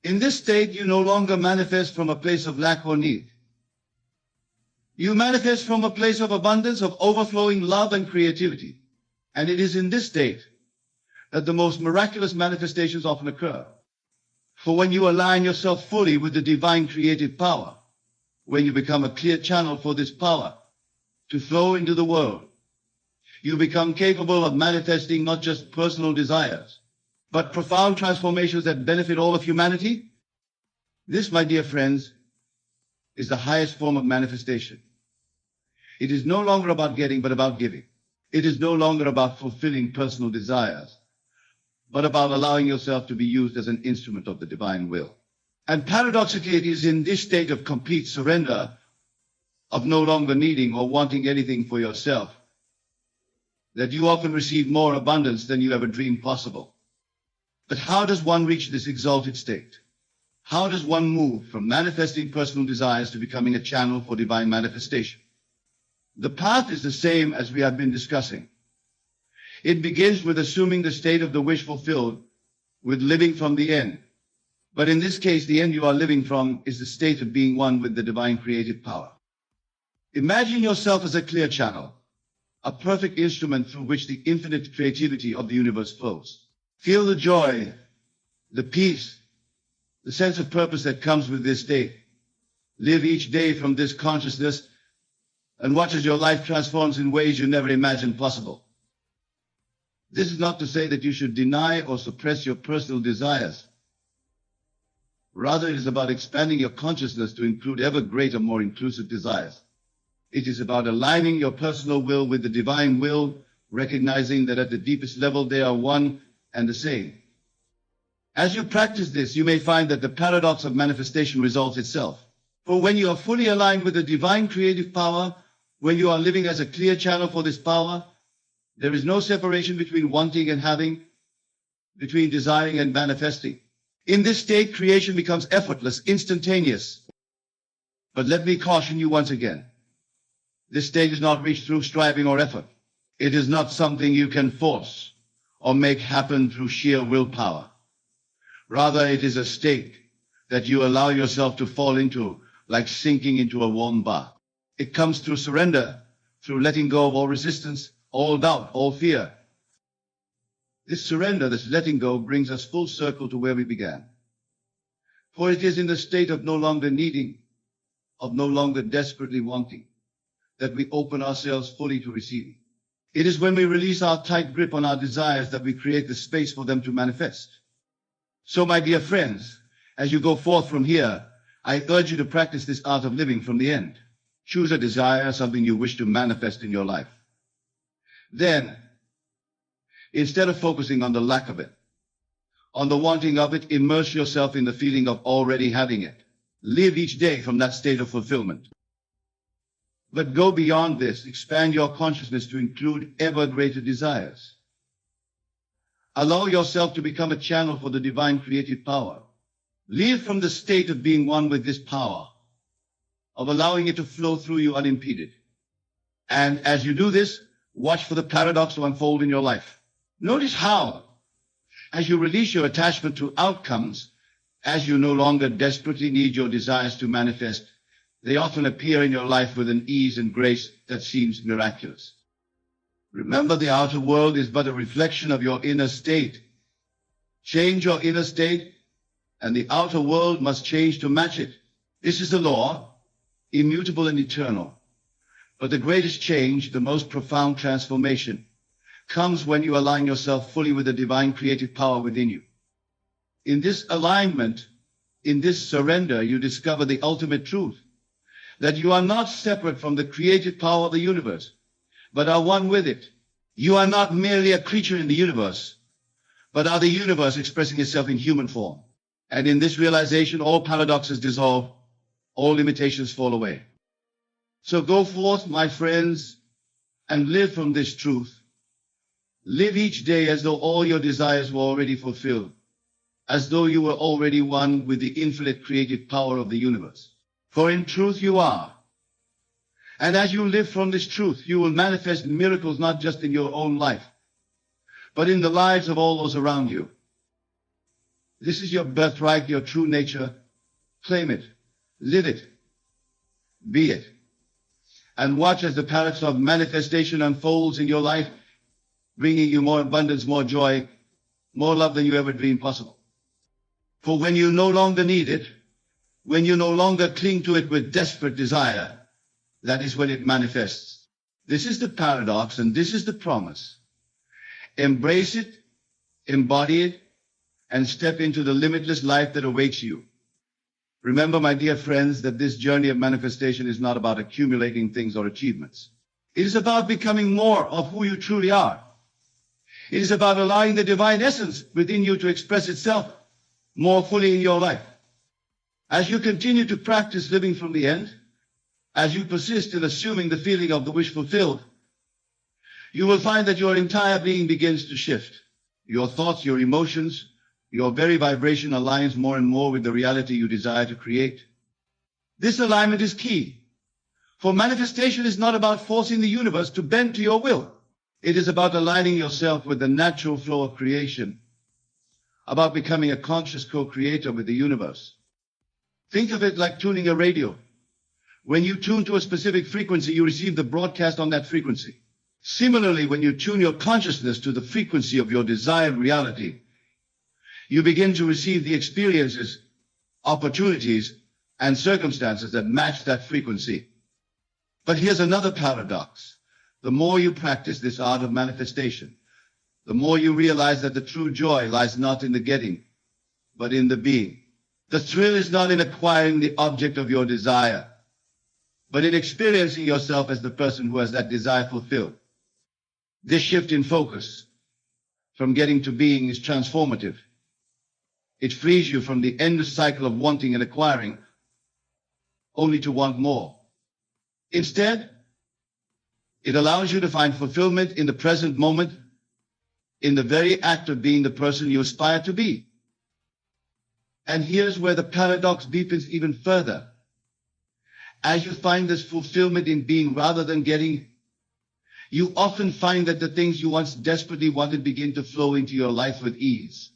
[SPEAKER 1] In this state, you no longer manifest from a place of lack or need. You manifest from a place of abundance, of overflowing love and creativity. And it is in this state that the most miraculous manifestations often occur. For when you align yourself fully with the divine creative power, when you become a clear channel for this power to flow into the world, you become capable of manifesting not just personal desires, but profound transformations that benefit all of humanity. This, my dear friends, is the highest form of manifestation. It is no longer about getting, but about giving. It is no longer about fulfilling personal desires, but about allowing yourself to be used as an instrument of the divine will. And paradoxically, it is in this state of complete surrender, of no longer needing or wanting anything for yourself, that you often receive more abundance than you ever dreamed possible. But how does one reach this exalted state? How does one move from manifesting personal desires to becoming a channel for divine manifestation? The path is the same as we have been discussing. It begins with assuming the state of the wish fulfilled, with living from the end. But in this case, the end you are living from is the state of being one with the divine creative power. Imagine yourself as a clear channel, a perfect instrument through which the infinite creativity of the universe flows. Feel the joy, the peace, the sense of purpose that comes with this state. Live each day from this consciousness and watch as your life transforms in ways you never imagined possible. This is not to say that you should deny or suppress your personal desires. Rather, it is about expanding your consciousness to include ever greater, more inclusive desires. It is about aligning your personal will with the divine will, recognizing that at the deepest level they are one and the same. As you practice this, you may find that the paradox of manifestation resolves itself. For when you are fully aligned with the divine creative power, when you are living as a clear channel for this power, there is no separation between wanting and having, between desiring and manifesting. In this state, creation becomes effortless, instantaneous. But let me caution you once again. This state is not reached through striving or effort. It is not something you can force or make happen through sheer willpower. Rather, it is a state that you allow yourself to fall into, like sinking into a warm bath. It comes through surrender, through letting go of all resistance, all doubt, all fear. This surrender, this letting go, brings us full circle to where we began. For it is in the state of no longer needing, of no longer desperately wanting, that we open ourselves fully to receiving. It is when we release our tight grip on our desires that we create the space for them to manifest. So, my dear friends, as you go forth from here, I urge you to practice this art of living from the end. Choose a desire, something you wish to manifest in your life. Then, instead of focusing on the lack of it, on the wanting of it, immerse yourself in the feeling of already having it. Live each day from that state of fulfillment. But go beyond this. Expand your consciousness to include ever greater desires. Allow yourself to become a channel for the divine creative power. Live from the state of being one with this power, of allowing it to flow through you unimpeded. And as you do this, watch for the paradox to unfold in your life. Notice how, as you release your attachment to outcomes, as you no longer desperately need your desires to manifest, they often appear in your life with an ease and grace that seems miraculous. Remember, the outer world is but a reflection of your inner state. Change your inner state, and the outer world must change to match it. This is the law, immutable and eternal. But the greatest change, the most profound transformation, comes when you align yourself fully with the divine creative power within you. In this alignment, in this surrender, you discover the ultimate truth, that you are not separate from the creative power of the universe, but are one with it. You are not merely a creature in the universe, but are the universe expressing itself in human form. And in this realization, all paradoxes dissolve, all limitations fall away. So go forth, my friends, and live from this truth. Live each day as though all your desires were already fulfilled, as though you were already one with the infinite creative power of the universe. For in truth you are. And as you live from this truth, you will manifest miracles not just in your own life, but in the lives of all those around you. This is your birthright, your true nature. Claim it, live it, be it. And watch as the paradox of manifestation unfolds in your life, bringing you more abundance, more joy, more love than you ever dreamed possible. For when you no longer need it, when you no longer cling to it with desperate desire, that is when it manifests. This is the paradox, and this is the promise. Embrace it, embody it, and step into the limitless life that awaits you. Remember, my dear friends, that this journey of manifestation is not about accumulating things or achievements. It is about becoming more of who you truly are. It is about allowing the divine essence within you to express itself more fully in your life. As you continue to practice living from the end, as you persist in assuming the feeling of the wish fulfilled, you will find that your entire being begins to shift. Your thoughts, your emotions, your very vibration aligns more and more with the reality you desire to create. This alignment is key, for manifestation is not about forcing the universe to bend to your will. It is about aligning yourself with the natural flow of creation, about becoming a conscious co-creator with the universe. Think of it like tuning a radio. When you tune to a specific frequency, you receive the broadcast on that frequency. Similarly, when you tune your consciousness to the frequency of your desired reality, you begin to receive the experiences, opportunities, and circumstances that match that frequency. But here's another paradox. The more you practice this art of manifestation, the more you realize that the true joy lies not in the getting, but in the being. The thrill is not in acquiring the object of your desire, but in experiencing yourself as the person who has that desire fulfilled. This shift in focus from getting to being is transformative. It frees you from the endless cycle of wanting and acquiring, only to want more. Instead, it allows you to find fulfillment in the present moment, in the very act of being the person you aspire to be. And here's where the paradox deepens even further. As you find this fulfillment in being rather than getting, you often find that the things you once desperately wanted begin to flow into your life with ease.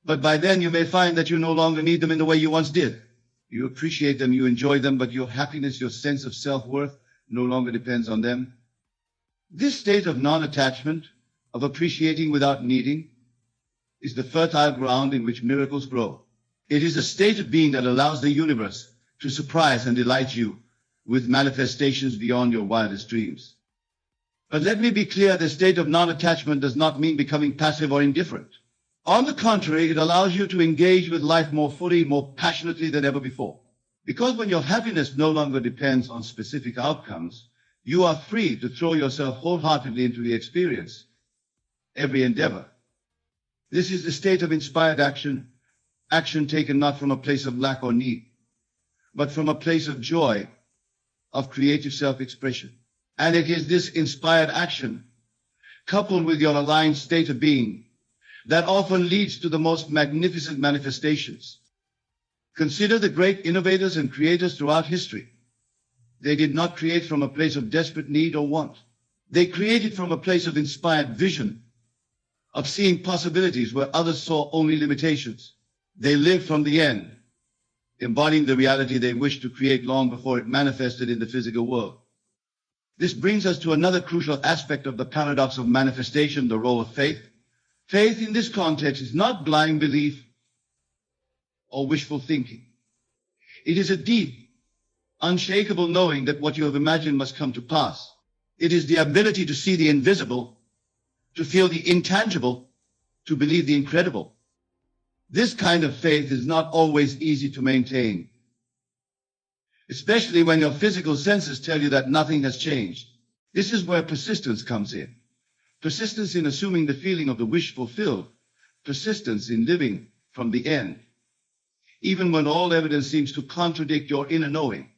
[SPEAKER 1] But by then you may find that you no longer need them in the way you once did. You appreciate them, you enjoy them, but your happiness, your sense of self-worth no longer depends on them. This state of non-attachment, of appreciating without needing, is the fertile ground in which miracles grow. It is a state of being that allows the universe to surprise and delight you with manifestations beyond your wildest dreams. But let me be clear, the state of non-attachment does not mean becoming passive or indifferent. On the contrary, it allows you to engage with life more fully, more passionately than ever before. Because when your happiness no longer depends on specific outcomes, you are free to throw yourself wholeheartedly into the experience, every endeavor. This is the state of inspired action, action taken not from a place of lack or need, but from a place of joy, of creative self-expression. And it is this inspired action, coupled with your aligned state of being, that often leads to the most magnificent manifestations. Consider the great innovators and creators throughout history. They did not create from a place of desperate need or want. They created from a place of inspired vision, of seeing possibilities where others saw only limitations. They lived from the end, embodying the reality they wished to create long before it manifested in the physical world. This brings us to another crucial aspect of the paradox of manifestation, the role of faith. Faith in this context is not blind belief or wishful thinking. It is a deep, unshakable knowing that what you have imagined must come to pass. It is the ability to see the invisible, to feel the intangible, to believe the incredible. This kind of faith is not always easy to maintain, especially when your physical senses tell you that nothing has changed. This is where persistence comes in. Persistence in assuming the feeling of the wish fulfilled. Persistence in living from the end, even when all evidence seems to contradict your inner knowing.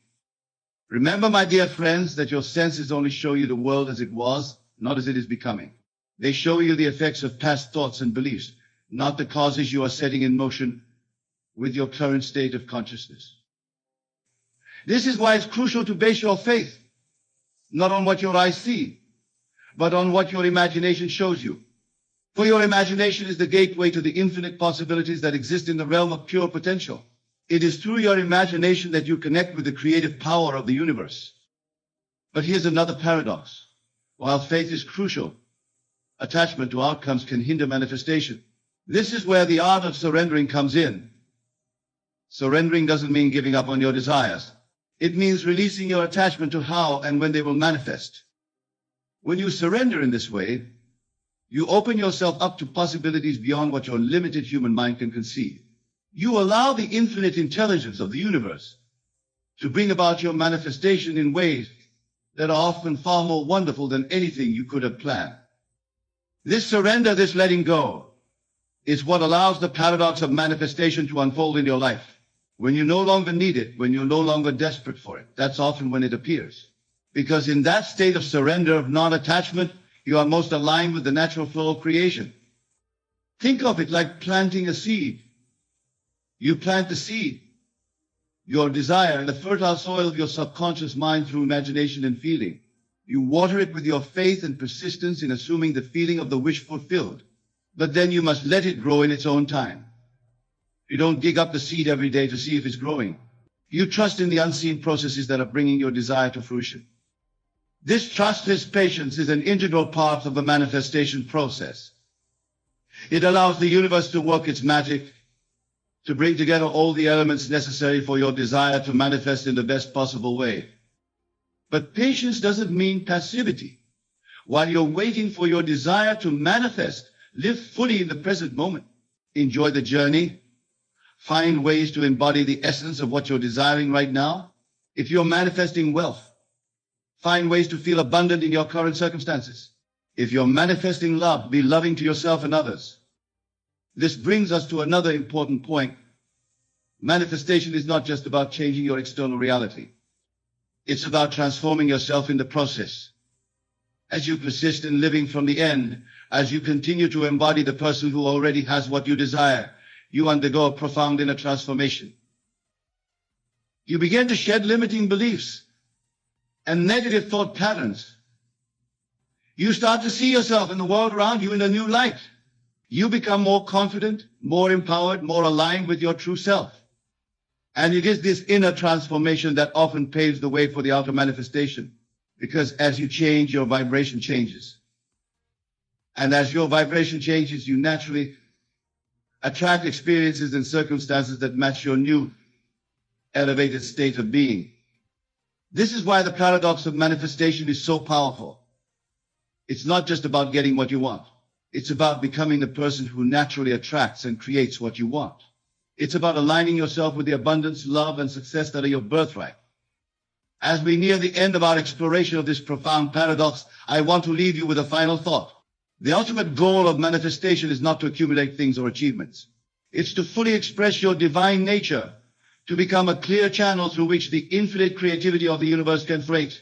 [SPEAKER 1] Remember, my dear friends, that your senses only show you the world as it was, not as it is becoming. They show you the effects of past thoughts and beliefs, not the causes you are setting in motion with your current state of consciousness. This is why it's crucial to base your faith not on what your eyes see, but on what your imagination shows you. For your imagination is the gateway to the infinite possibilities that exist in the realm of pure potential. It is through your imagination that you connect with the creative power of the universe. But here's another paradox. While faith is crucial, attachment to outcomes can hinder manifestation. This is where the art of surrendering comes in. Surrendering doesn't mean giving up on your desires. It means releasing your attachment to how and when they will manifest. When you surrender in this way, you open yourself up to possibilities beyond what your limited human mind can conceive. You allow the infinite intelligence of the universe to bring about your manifestation in ways that are often far more wonderful than anything you could have planned. This surrender, this letting go, is what allows the paradox of manifestation to unfold in your life. When you no longer need it, when you're no longer desperate for it, that's often when it appears. Because in that state of surrender, of non-attachment, you are most aligned with the natural flow of creation. Think of it like planting a seed. You plant the seed, your desire, in the fertile soil of your subconscious mind through imagination and feeling. You water it with your faith and persistence in assuming the feeling of the wish fulfilled. But then you must let it grow in its own time. You don't dig up the seed every day to see if it's growing. You trust in the unseen processes that are bringing your desire to fruition. This trust, this patience, is an integral part of the manifestation process. It allows the universe to work its magic, to bring together all the elements necessary for your desire to manifest in the best possible way. But patience doesn't mean passivity. While you're waiting for your desire to manifest, live fully in the present moment. Enjoy the journey. Find ways to embody the essence of what you're desiring right now. If you're manifesting wealth, find ways to feel abundant in your current circumstances. If you're manifesting love, be loving to yourself and others. This brings us to another important point. Manifestation is not just about changing your external reality. It's about transforming yourself in the process. As you persist in living from the end, as you continue to embody the person who already has what you desire, you undergo a profound inner transformation. You begin to shed limiting beliefs and negative thought patterns. You start to see yourself and the world around you in a new light. You become more confident, more empowered, more aligned with your true self. And it is this inner transformation that often paves the way for the outer manifestation. Because as you change, your vibration changes. And as your vibration changes, you naturally attract experiences and circumstances that match your new, elevated state of being. This is why the paradox of manifestation is so powerful. It's not just about getting what you want. It's about becoming the person who naturally attracts and creates what you want. It's about aligning yourself with the abundance, love, and success that are your birthright. As we near the end of our exploration of this profound paradox, I want to leave you with a final thought. The ultimate goal of manifestation is not to accumulate things or achievements. It's to fully express your divine nature, to become a clear channel through which the infinite creativity of the universe can float.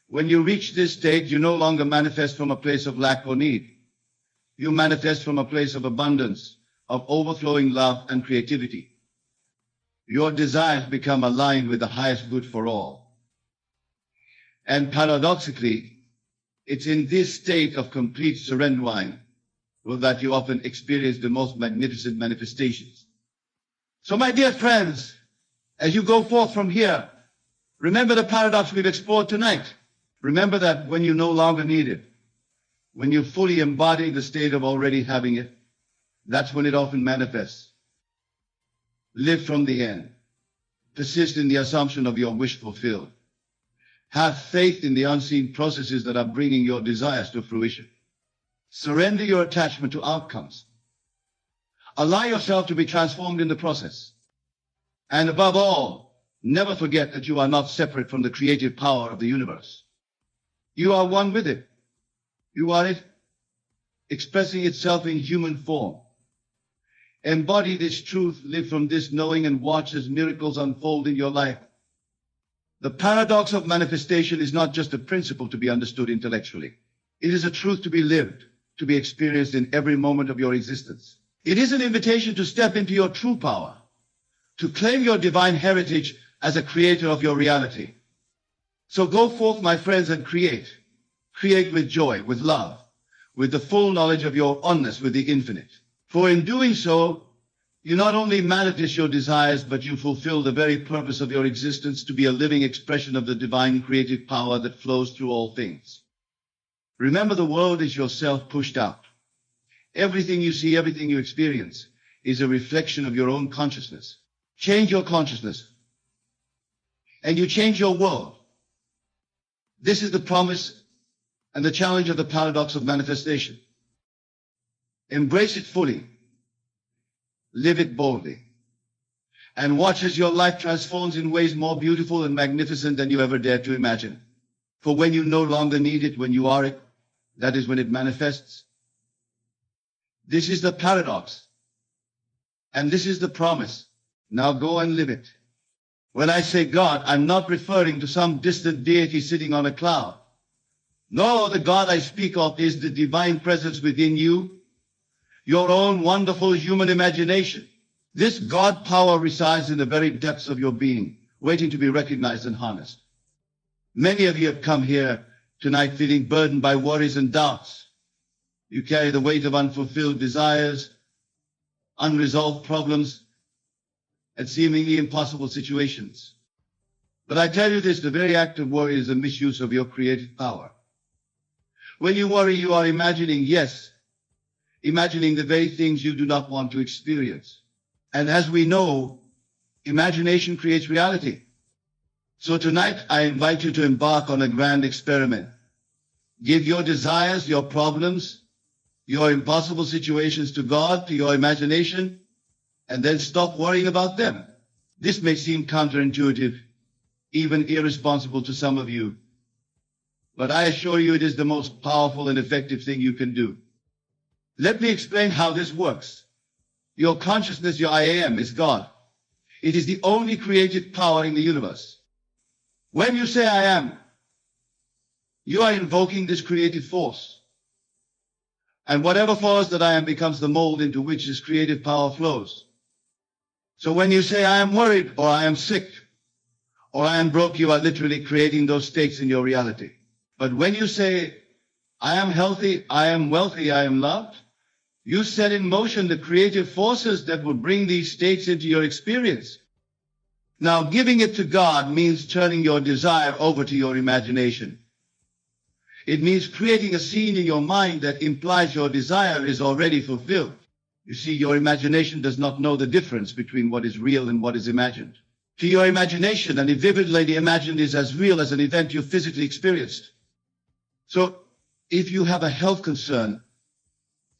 [SPEAKER 1] When you reach this state, you no longer manifest from a place of lack or need. You manifest from a place of abundance, of overflowing love and creativity. Your desires become aligned with the highest good for all. And paradoxically, it's in this state of complete surrendering that you often experience the most magnificent manifestations. So my dear friends, as you go forth from here, remember the paradox we've explored tonight. Remember that when you no longer need it, when you fully embody the state of already having it, that's when it often manifests. Live from the end. Persist in the assumption of your wish fulfilled. Have faith in the unseen processes that are bringing your desires to fruition. Surrender your attachment to outcomes. Allow yourself to be transformed in the process. And above all, never forget that you are not separate from the creative power of the universe. You are one with it. You are it, expressing itself in human form. Embody this truth, live from this knowing, and watch as miracles unfold in your life. The paradox of manifestation is not just a principle to be understood intellectually. It is a truth to be lived, to be experienced in every moment of your existence. It is an invitation to step into your true power, to claim your divine heritage as a creator of your reality. So go forth, my friends, and create. Create with joy, with love, with the full knowledge of your oneness with the infinite. For in doing so, you not only manifest your desires, but you fulfill the very purpose of your existence to be a living expression of the divine creative power that flows through all things. Remember, the world is yourself pushed out. Everything you see, everything you experience is a reflection of your own consciousness. Change your consciousness, and you change your world. This is the promise and the challenge of the paradox of manifestation. Embrace it fully. Live it boldly. And watch as your life transforms in ways more beautiful and magnificent than you ever dared to imagine. For when you no longer need it, when you are it, that is when it manifests. This is the paradox. And this is the promise. Now go and live it. When I say God, I'm not referring to some distant deity sitting on a cloud. No, the God I speak of is the divine presence within you, your own wonderful human imagination. This God power resides in the very depths of your being, waiting to be recognized and harnessed. Many of you have come here tonight feeling burdened by worries and doubts. You carry the weight of unfulfilled desires, unresolved problems, and seemingly impossible situations. But I tell you this, the very act of worry is a misuse of your creative power. When you worry, you are imagining, yes, imagining the very things you do not want to experience. And as we know, imagination creates reality. So tonight, I invite you to embark on a grand experiment. Give your desires, your problems, your impossible situations to God, to your imagination, and then stop worrying about them. This may seem counterintuitive, even irresponsible to some of you, but I assure you it is the most powerful and effective thing you can do. Let me explain how this works. Your consciousness, your I am, is God. It is the only creative power in the universe. When you say I am, you are invoking this creative force. And whatever force that I am becomes the mold into which this creative power flows. So when you say I am worried, or I am sick, or I am broke, you are literally creating those states in your reality. But when you say I am healthy, I am wealthy, I am loved, you set in motion the creative forces that will bring these states into your experience. Now, giving it to God means turning your desire over to your imagination. It means creating a scene in your mind that implies your desire is already fulfilled. You see, your imagination does not know the difference between what is real and what is imagined. To your imagination, an vividly imagined is as real as an event you physically experienced. So, if you have a health concern,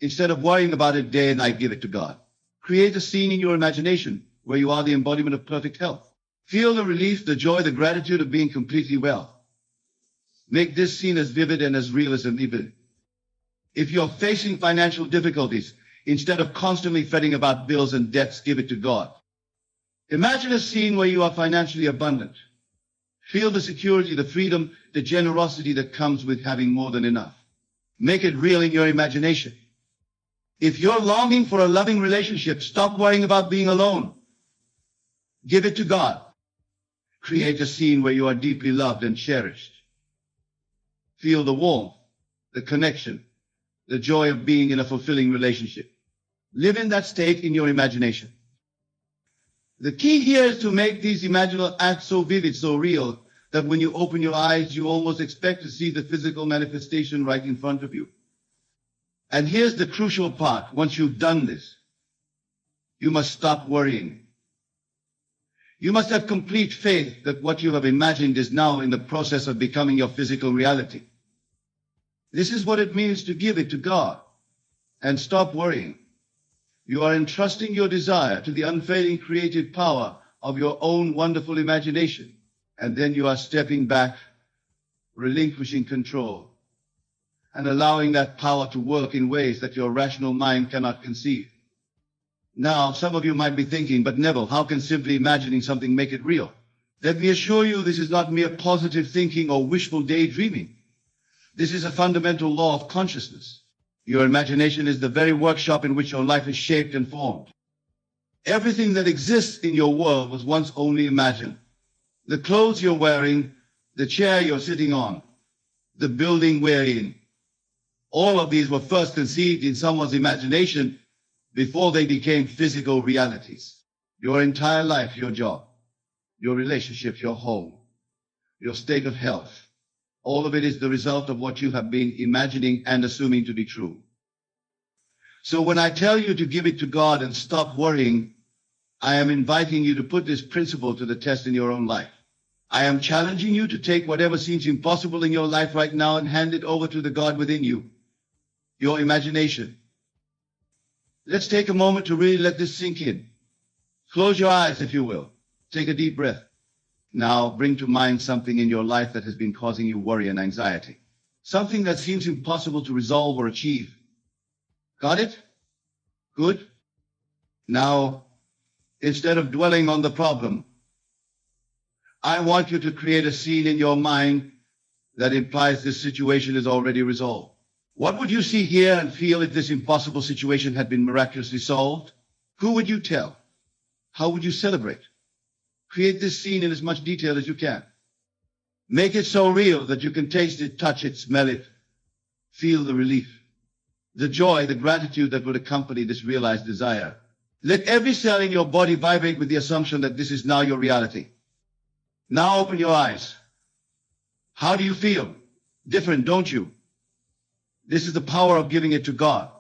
[SPEAKER 1] instead of worrying about it day and night, give it to God. Create a scene in your imagination where you are the embodiment of perfect health. Feel the relief, the joy, the gratitude of being completely well. Make this scene as vivid and as real as an event. If you're facing financial difficulties, instead of constantly fretting about bills and debts, give it to God. Imagine a scene where you are financially abundant. Feel the security, the freedom, the generosity that comes with having more than enough. Make it real in your imagination. If you're longing for a loving relationship, stop worrying about being alone. Give it to God. Create a scene where you are deeply loved and cherished. Feel the warmth, the connection, the joy of being in a fulfilling relationship. Live in that state in your imagination. The key here is to make these imaginal acts so vivid, so real, that when you open your eyes, you almost expect to see the physical manifestation right in front of you. And here's the crucial part. Once you've done this, you must stop worrying. You must have complete faith that what you have imagined is now in the process of becoming your physical reality. This is what it means to give it to God and stop worrying. You are entrusting your desire to the unfailing creative power of your own wonderful imagination. And then you are stepping back, relinquishing control, and allowing that power to work in ways that your rational mind cannot conceive. Now, some of you might be thinking, but Neville, how can simply imagining something make it real? Let me assure you, this is not mere positive thinking or wishful daydreaming. This is a fundamental law of consciousness. Your imagination is the very workshop in which your life is shaped and formed. Everything that exists in your world was once only imagined. The clothes you're wearing, the chair you're sitting on, the building we're in. All of these were first conceived in someone's imagination before they became physical realities. Your entire life, your job, your relationships, your home, your state of health, all of it is the result of what you have been imagining and assuming to be true. So when I tell you to give it to God and stop worrying, I am inviting you to put this principle to the test in your own life. I am challenging you to take whatever seems impossible in your life right now and hand it over to the God within you, your imagination. Let's take a moment to really let this sink in. Close your eyes, if you will. Take a deep breath. Now bring to mind something in your life that has been causing you worry and anxiety. Something that seems impossible to resolve or achieve. Got it? Good. Now, instead of dwelling on the problem, I want you to create a scene in your mind that implies this situation is already resolved. What would you see, hear, and feel if this impossible situation had been miraculously solved? Who would you tell? How would you celebrate? Create this scene in as much detail as you can. Make it so real that you can taste it, touch it, smell it, feel the relief, the joy, the gratitude that would accompany this realized desire. Let every cell in your body vibrate with the assumption that this is now your reality. Now open your eyes. How do you feel? Different, don't you? This is the power of giving it to God.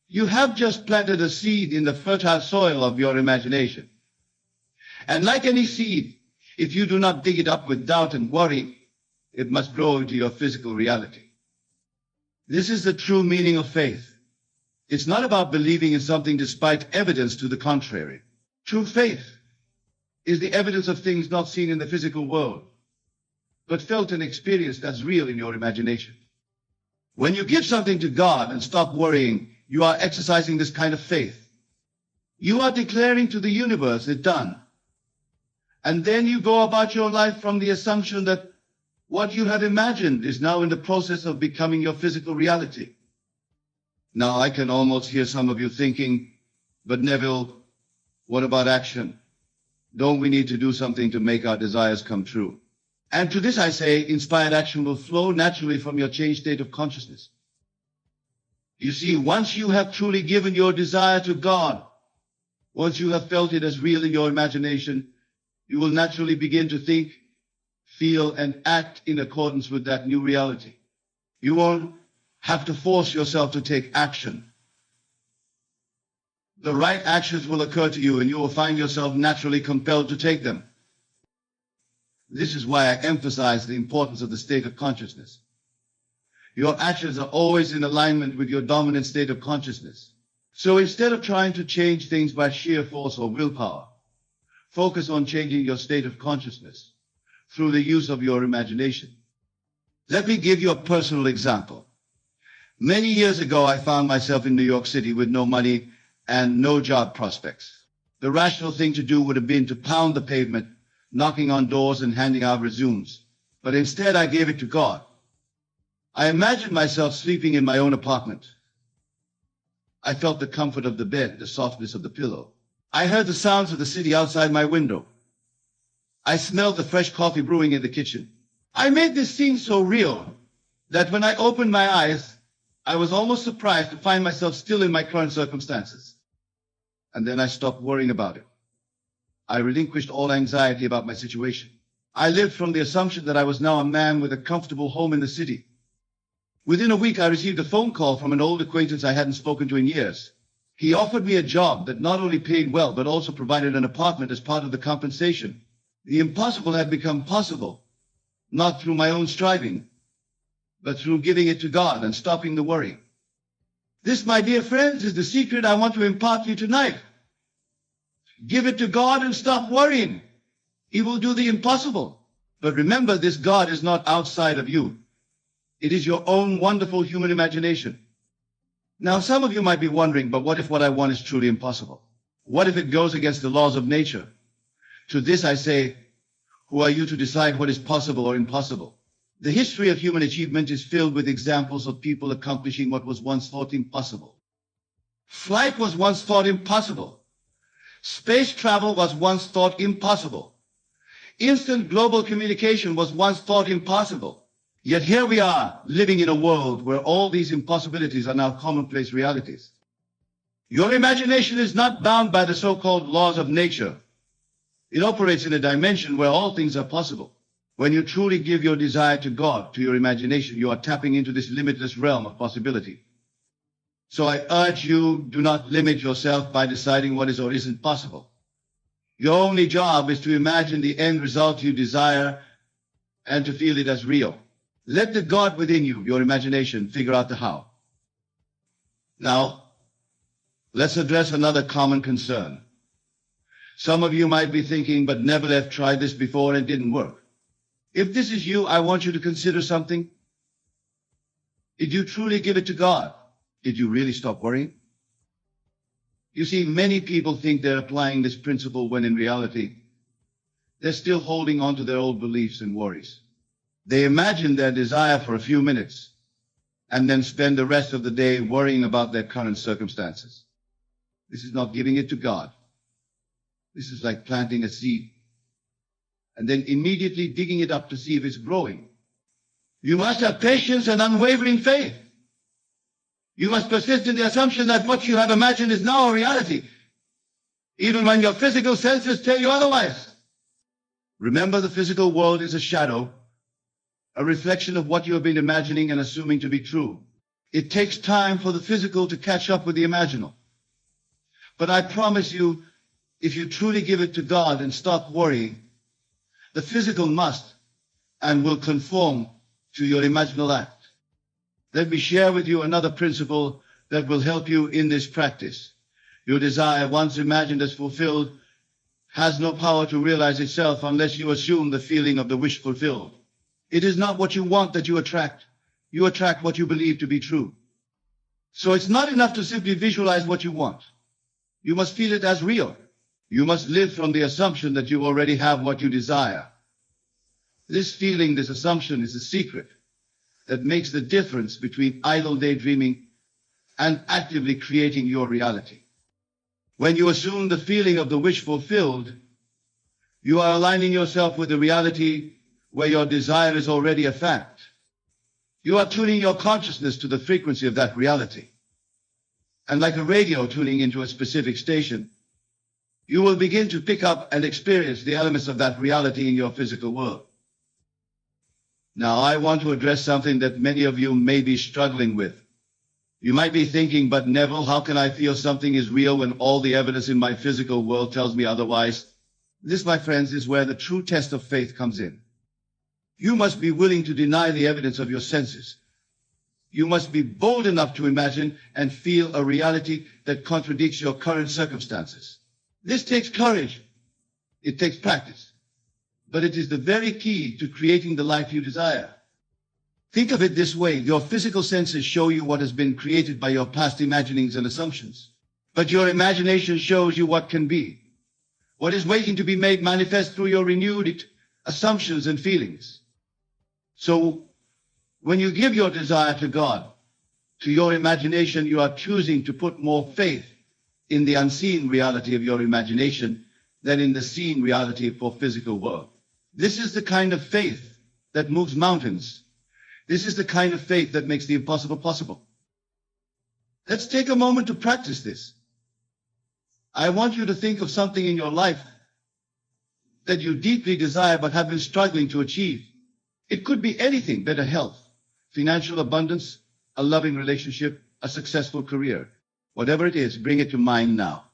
[SPEAKER 1] You have just planted a seed in the fertile soil of your imagination. And like any seed, if you do not dig it up with doubt and worry, it must grow into your physical reality. This is the true meaning of faith. It's not about believing in something despite evidence to the contrary. True faith is the evidence of things not seen in the physical world, but felt and experienced as real in your imagination. When you give something to God and stop worrying, you are exercising this kind of faith. You are declaring to the universe, it's done. And then you go about your life from the assumption that what you have imagined is now in the process of becoming your physical reality. Now I can almost hear some of you thinking, but Neville, what about action? Don't we need to do something to make our desires come true? And to this I say, inspired action will flow naturally from your changed state of consciousness. You see, once you have truly given your desire to God, once you have felt it as real in your imagination, you will naturally begin to think, feel, and act in accordance with that new reality. You won't have to force yourself to take action. The right actions will occur to you and you will find yourself naturally compelled to take them. This is why I emphasize the importance of the state of consciousness. Your actions are always in alignment with your dominant state of consciousness. So instead of trying to change things by sheer force or willpower, focus on changing your state of consciousness through the use of your imagination. Let me give you a personal example. Many years ago, I found myself in New York City with no money and no job prospects. The rational thing to do would have been to pound the pavement, knocking on doors and handing out resumes. But instead, I gave it to God. I imagined myself sleeping in my own apartment. I felt the comfort of the bed, the softness of the pillow. I heard the sounds of the city outside my window. I smelled the fresh coffee brewing in the kitchen. I made this scene so real that when I opened my eyes, I was almost surprised to find myself still in my current circumstances. And then I stopped worrying about it. I relinquished all anxiety about my situation. I lived from the assumption that I was now a man with a comfortable home in the city. Within a week, I received a phone call from an old acquaintance I hadn't spoken to in years. He offered me a job that not only paid well, but also provided an apartment as part of the compensation. The impossible had become possible, not through my own striving, but through giving it to God and stopping the worry. This, my dear friends, is the secret I want to impart to you tonight. Give it to God and stop worrying. He will do the impossible. But remember, this God is not outside of you. It is your own wonderful human imagination. Now, some of you might be wondering, but what if what I want is truly impossible? What if it goes against the laws of nature? To this I say, who are you to decide what is possible or impossible? The history of human achievement is filled with examples of people accomplishing what was once thought impossible. Flight was once thought impossible. Space travel was once thought impossible. Instant global communication was once thought impossible. Yet here we are, living in a world where all these impossibilities are now commonplace realities. Your imagination is not bound by the so-called laws of nature. It operates in a dimension where all things are possible. When you truly give your desire to God, to your imagination, you are tapping into this limitless realm of possibility. So I urge you, do not limit yourself by deciding what is or isn't possible. Your only job is to imagine the end result you desire and to feel it as real. Let the God within you, your imagination, figure out the how. Now, let's address another common concern. Some of you might be thinking, but Neville have tried this before and it didn't work. If this is you, I want you to consider something. Did you truly give it to God? Did you really stop worrying? You see, many people think they're applying this principle when in reality, they're still holding on to their old beliefs and worries. They imagine their desire for a few minutes and then spend the rest of the day worrying about their current circumstances. This is not giving it to God. This is like planting a seed and then immediately digging it up to see if it's growing. You must have patience and unwavering faith. You must persist in the assumption that what you have imagined is now a reality, even when your physical senses tell you otherwise. Remember, the physical world is a shadow, a reflection of what you have been imagining and assuming to be true. It takes time for the physical to catch up with the imaginal. But I promise you, if you truly give it to God and stop worrying, the physical must and will conform to your imaginal act. Let me share with you another principle that will help you in this practice. Your desire, once imagined as fulfilled, has no power to realize itself unless you assume the feeling of the wish fulfilled. It is not what you want that you attract. You attract what you believe to be true. So it's not enough to simply visualize what you want. You must feel it as real. You must live from the assumption that you already have what you desire. This feeling, this assumption is the secret that makes the difference between idle daydreaming and actively creating your reality. When you assume the feeling of the wish fulfilled, you are aligning yourself with the reality where your desire is already a fact. You are tuning your consciousness to the frequency of that reality. And like a radio tuning into a specific station, you will begin to pick up and experience the elements of that reality in your physical world. Now, I want to address something that many of you may be struggling with. You might be thinking, but Neville, how can I feel something is real when all the evidence in my physical world tells me otherwise? This, my friends, is where the true test of faith comes in. You must be willing to deny the evidence of your senses. You must be bold enough to imagine and feel a reality that contradicts your current circumstances. This takes courage. It takes practice. But it is the very key to creating the life you desire. Think of it this way. Your physical senses show you what has been created by your past imaginings and assumptions. But your imagination shows you what can be, what is waiting to be made manifest through your renewed assumptions and feelings. So, when you give your desire to God, to your imagination, you are choosing to put more faith in the unseen reality of your imagination than in the seen reality for physical world. This is the kind of faith that moves mountains. This is the kind of faith that makes the impossible possible. Let's take a moment to practice this. I want you to think of something in your life that you deeply desire but have been struggling to achieve. It could be anything: better health, financial abundance, a loving relationship, a successful career. Whatever it is, bring it to mind now.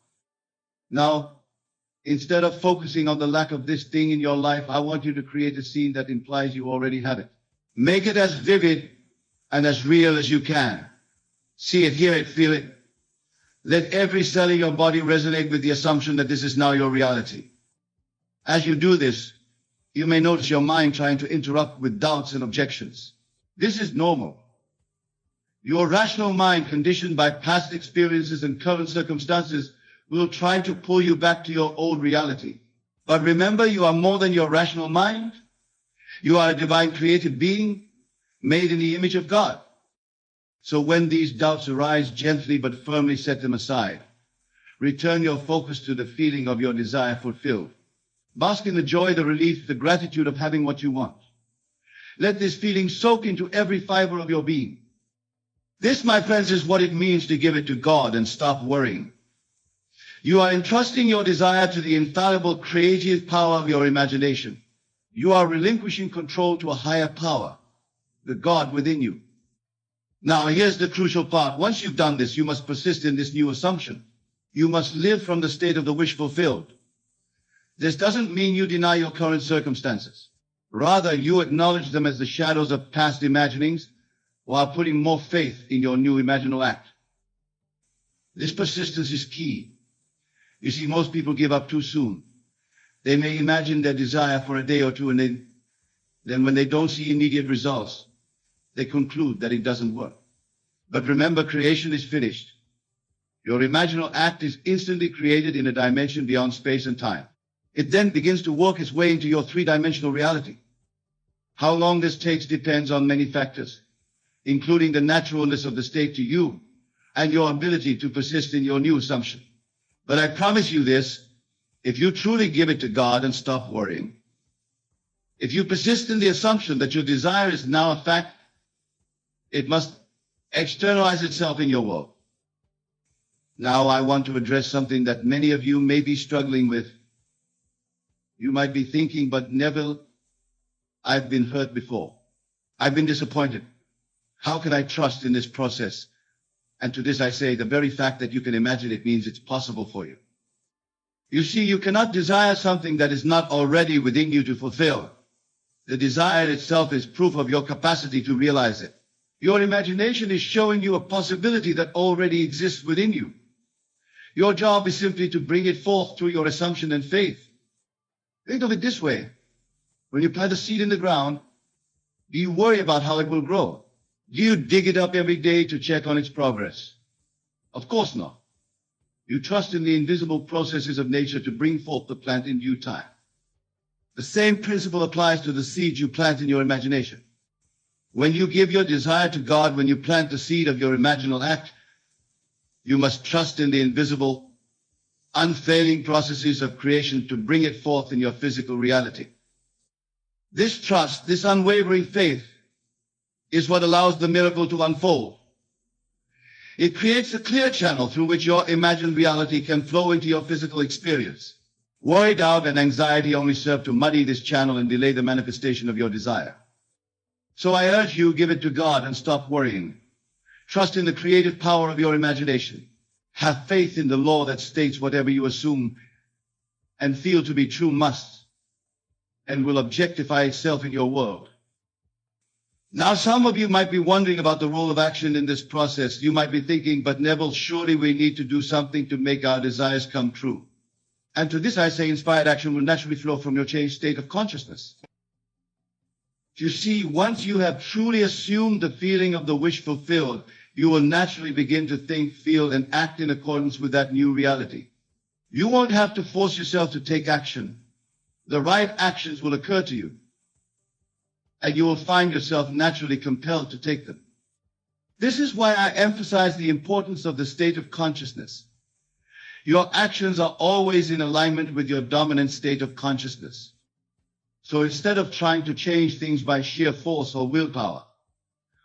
[SPEAKER 1] Now, instead of focusing on the lack of this thing in your life, I want you to create a scene that implies you already have it. Make it as vivid and as real as you can. See it, hear it, feel it. Let every cell in your body resonate with the assumption that this is now your reality. As you do this, you may notice your mind trying to interrupt with doubts and objections. This is normal. Your rational mind, conditioned by past experiences and current circumstances, will try to pull you back to your old reality. But remember, you are more than your rational mind. You are a divine created being made in the image of God. So when these doubts arise, gently but firmly set them aside. Return your focus to the feeling of your desire fulfilled. Bask in the joy, the relief, the gratitude of having what you want. Let this feeling soak into every fiber of your being. This, my friends, is what it means to give it to God and stop worrying. You are entrusting your desire to the infallible creative power of your imagination. You are relinquishing control to a higher power, the God within you. Now, here's the crucial part. Once you've done this, you must persist in this new assumption. You must live from the state of the wish fulfilled. This doesn't mean you deny your current circumstances. Rather, you acknowledge them as the shadows of past imaginings while putting more faith in your new imaginal act. This persistence is key. You see, most people give up too soon. They may imagine their desire for a day or two, and then when they don't see immediate results, they conclude that it doesn't work. But remember, creation is finished. Your imaginal act is instantly created in a dimension beyond space and time. It then begins to work its way into your three-dimensional reality. How long this takes depends on many factors, including the naturalness of the state to you and your ability to persist in your new assumption. But I promise you this, if you truly give it to God and stop worrying, if you persist in the assumption that your desire is now a fact, it must externalize itself in your world. Now I want to address something that many of you may be struggling with. You might be thinking, but Neville, I've been hurt before. I've been disappointed. How can I trust in this process? And to this I say, the very fact that you can imagine it means it's possible for you. You see, you cannot desire something that is not already within you to fulfill. The desire itself is proof of your capacity to realize it. Your imagination is showing you a possibility that already exists within you. Your job is simply to bring it forth through your assumption and faith. Think of it this way. When you plant a seed in the ground, do you worry about how it will grow? Do you dig it up every day to check on its progress? Of course not. You trust in the invisible processes of nature to bring forth the plant in due time. The same principle applies to the seeds you plant in your imagination. When you give your desire to God, when you plant the seed of your imaginal act, you must trust in the invisible, unfailing processes of creation to bring it forth in your physical reality. This trust, this unwavering faith, is what allows the miracle to unfold. It creates a clear channel through which your imagined reality can flow into your physical experience. Worry, doubt, and anxiety only serve to muddy this channel and delay the manifestation of your desire. So I urge you, give it to God and stop worrying. Trust in the creative power of your imagination. Have faith in the law that states whatever you assume and feel to be true must and will objectify itself in your world. Now, some of you might be wondering about the role of action in this process. You might be thinking, but Neville, surely we need to do something to make our desires come true. And to this I say, inspired action will naturally flow from your changed state of consciousness. You see, once you have truly assumed the feeling of the wish fulfilled, you will naturally begin to think, feel, and act in accordance with that new reality. You won't have to force yourself to take action. The right actions will occur to you, and you will find yourself naturally compelled to take them. This is why I emphasize the importance of the state of consciousness. Your actions are always in alignment with your dominant state of consciousness. So instead of trying to change things by sheer force or willpower,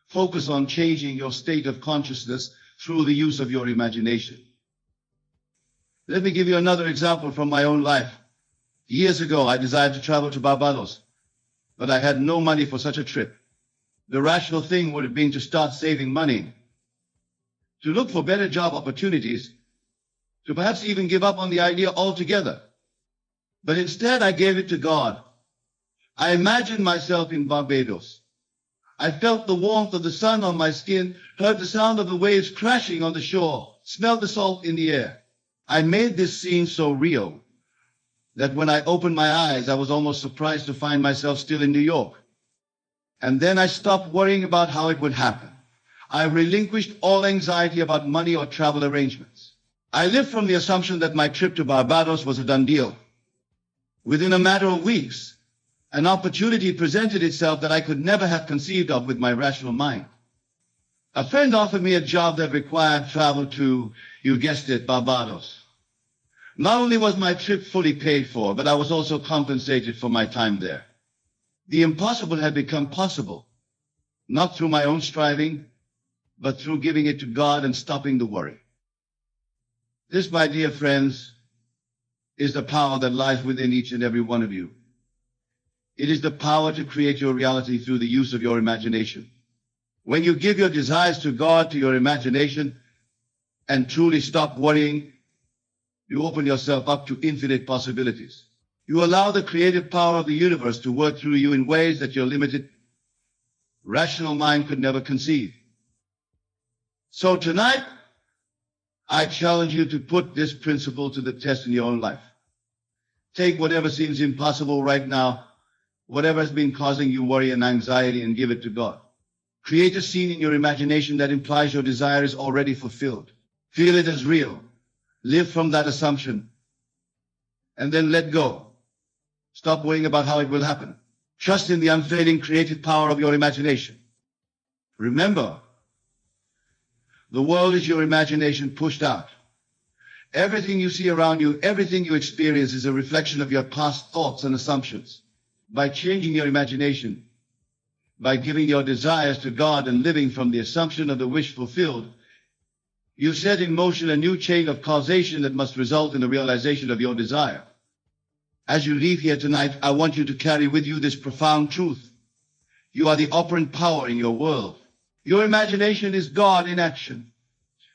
[SPEAKER 1] focus on changing your state of consciousness through the use of your imagination. Let me give you another example from my own life. Years ago, I desired to travel to Barbados, but I had no money for such a trip. The rational thing would have been to start saving money, to look for better job opportunities, to perhaps even give up on the idea altogether. But instead, I gave it to God. I imagined myself in Barbados. I felt the warmth of the sun on my skin, heard the sound of the waves crashing on the shore, smelled the salt in the air. I made this scene so real that when I opened my eyes, I was almost surprised to find myself still in New York. And then I stopped worrying about how it would happen. I relinquished all anxiety about money or travel arrangements. I lived from the assumption that my trip to Barbados was a done deal. Within a matter of weeks, an opportunity presented itself that I could never have conceived of with my rational mind. A friend offered me a job that required travel to, you guessed it, Barbados. Not only was my trip fully paid for, but I was also compensated for my time there. The impossible had become possible, not through my own striving, but through giving it to God and stopping the worry. This, my dear friends, is the power that lies within each and every one of you. It is the power to create your reality through the use of your imagination. When you give your desires to God, to your imagination, and truly stop worrying, you open yourself up to infinite possibilities. You allow the creative power of the universe to work through you in ways that your limited, rational mind could never conceive. So tonight, I challenge you to put this principle to the test in your own life. Take whatever seems impossible right now, whatever has been causing you worry and anxiety, and give it to God. Create a scene in your imagination that implies your desire is already fulfilled. Feel it as real. Live from that assumption. And then let go. Stop worrying about how it will happen. Trust in the unfailing creative power of your imagination. Remember, the world is your imagination pushed out. Everything you see around you, everything you experience is a reflection of your past thoughts and assumptions. By changing your imagination, by giving your desires to God and living from the assumption of the wish fulfilled, you set in motion a new chain of causation that must result in the realization of your desire. As you leave here tonight, I want you to carry with you this profound truth. You are the operant power in your world. Your imagination is God in action.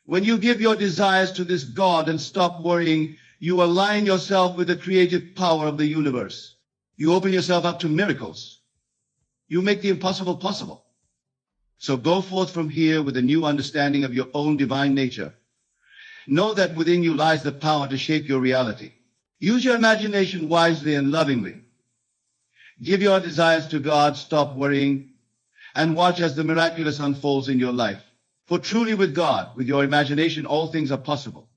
[SPEAKER 1] When you give your desires to this God and stop worrying, you align yourself with the creative power of the universe. You open yourself up to miracles. You make the impossible possible. So go forth from here with a new understanding of your own divine nature. Know that within you lies the power to shape your reality. Use your imagination wisely and lovingly. Give your desires to God, stop worrying, and watch as the miraculous unfolds in your life. For truly with God, with your imagination, all things are possible.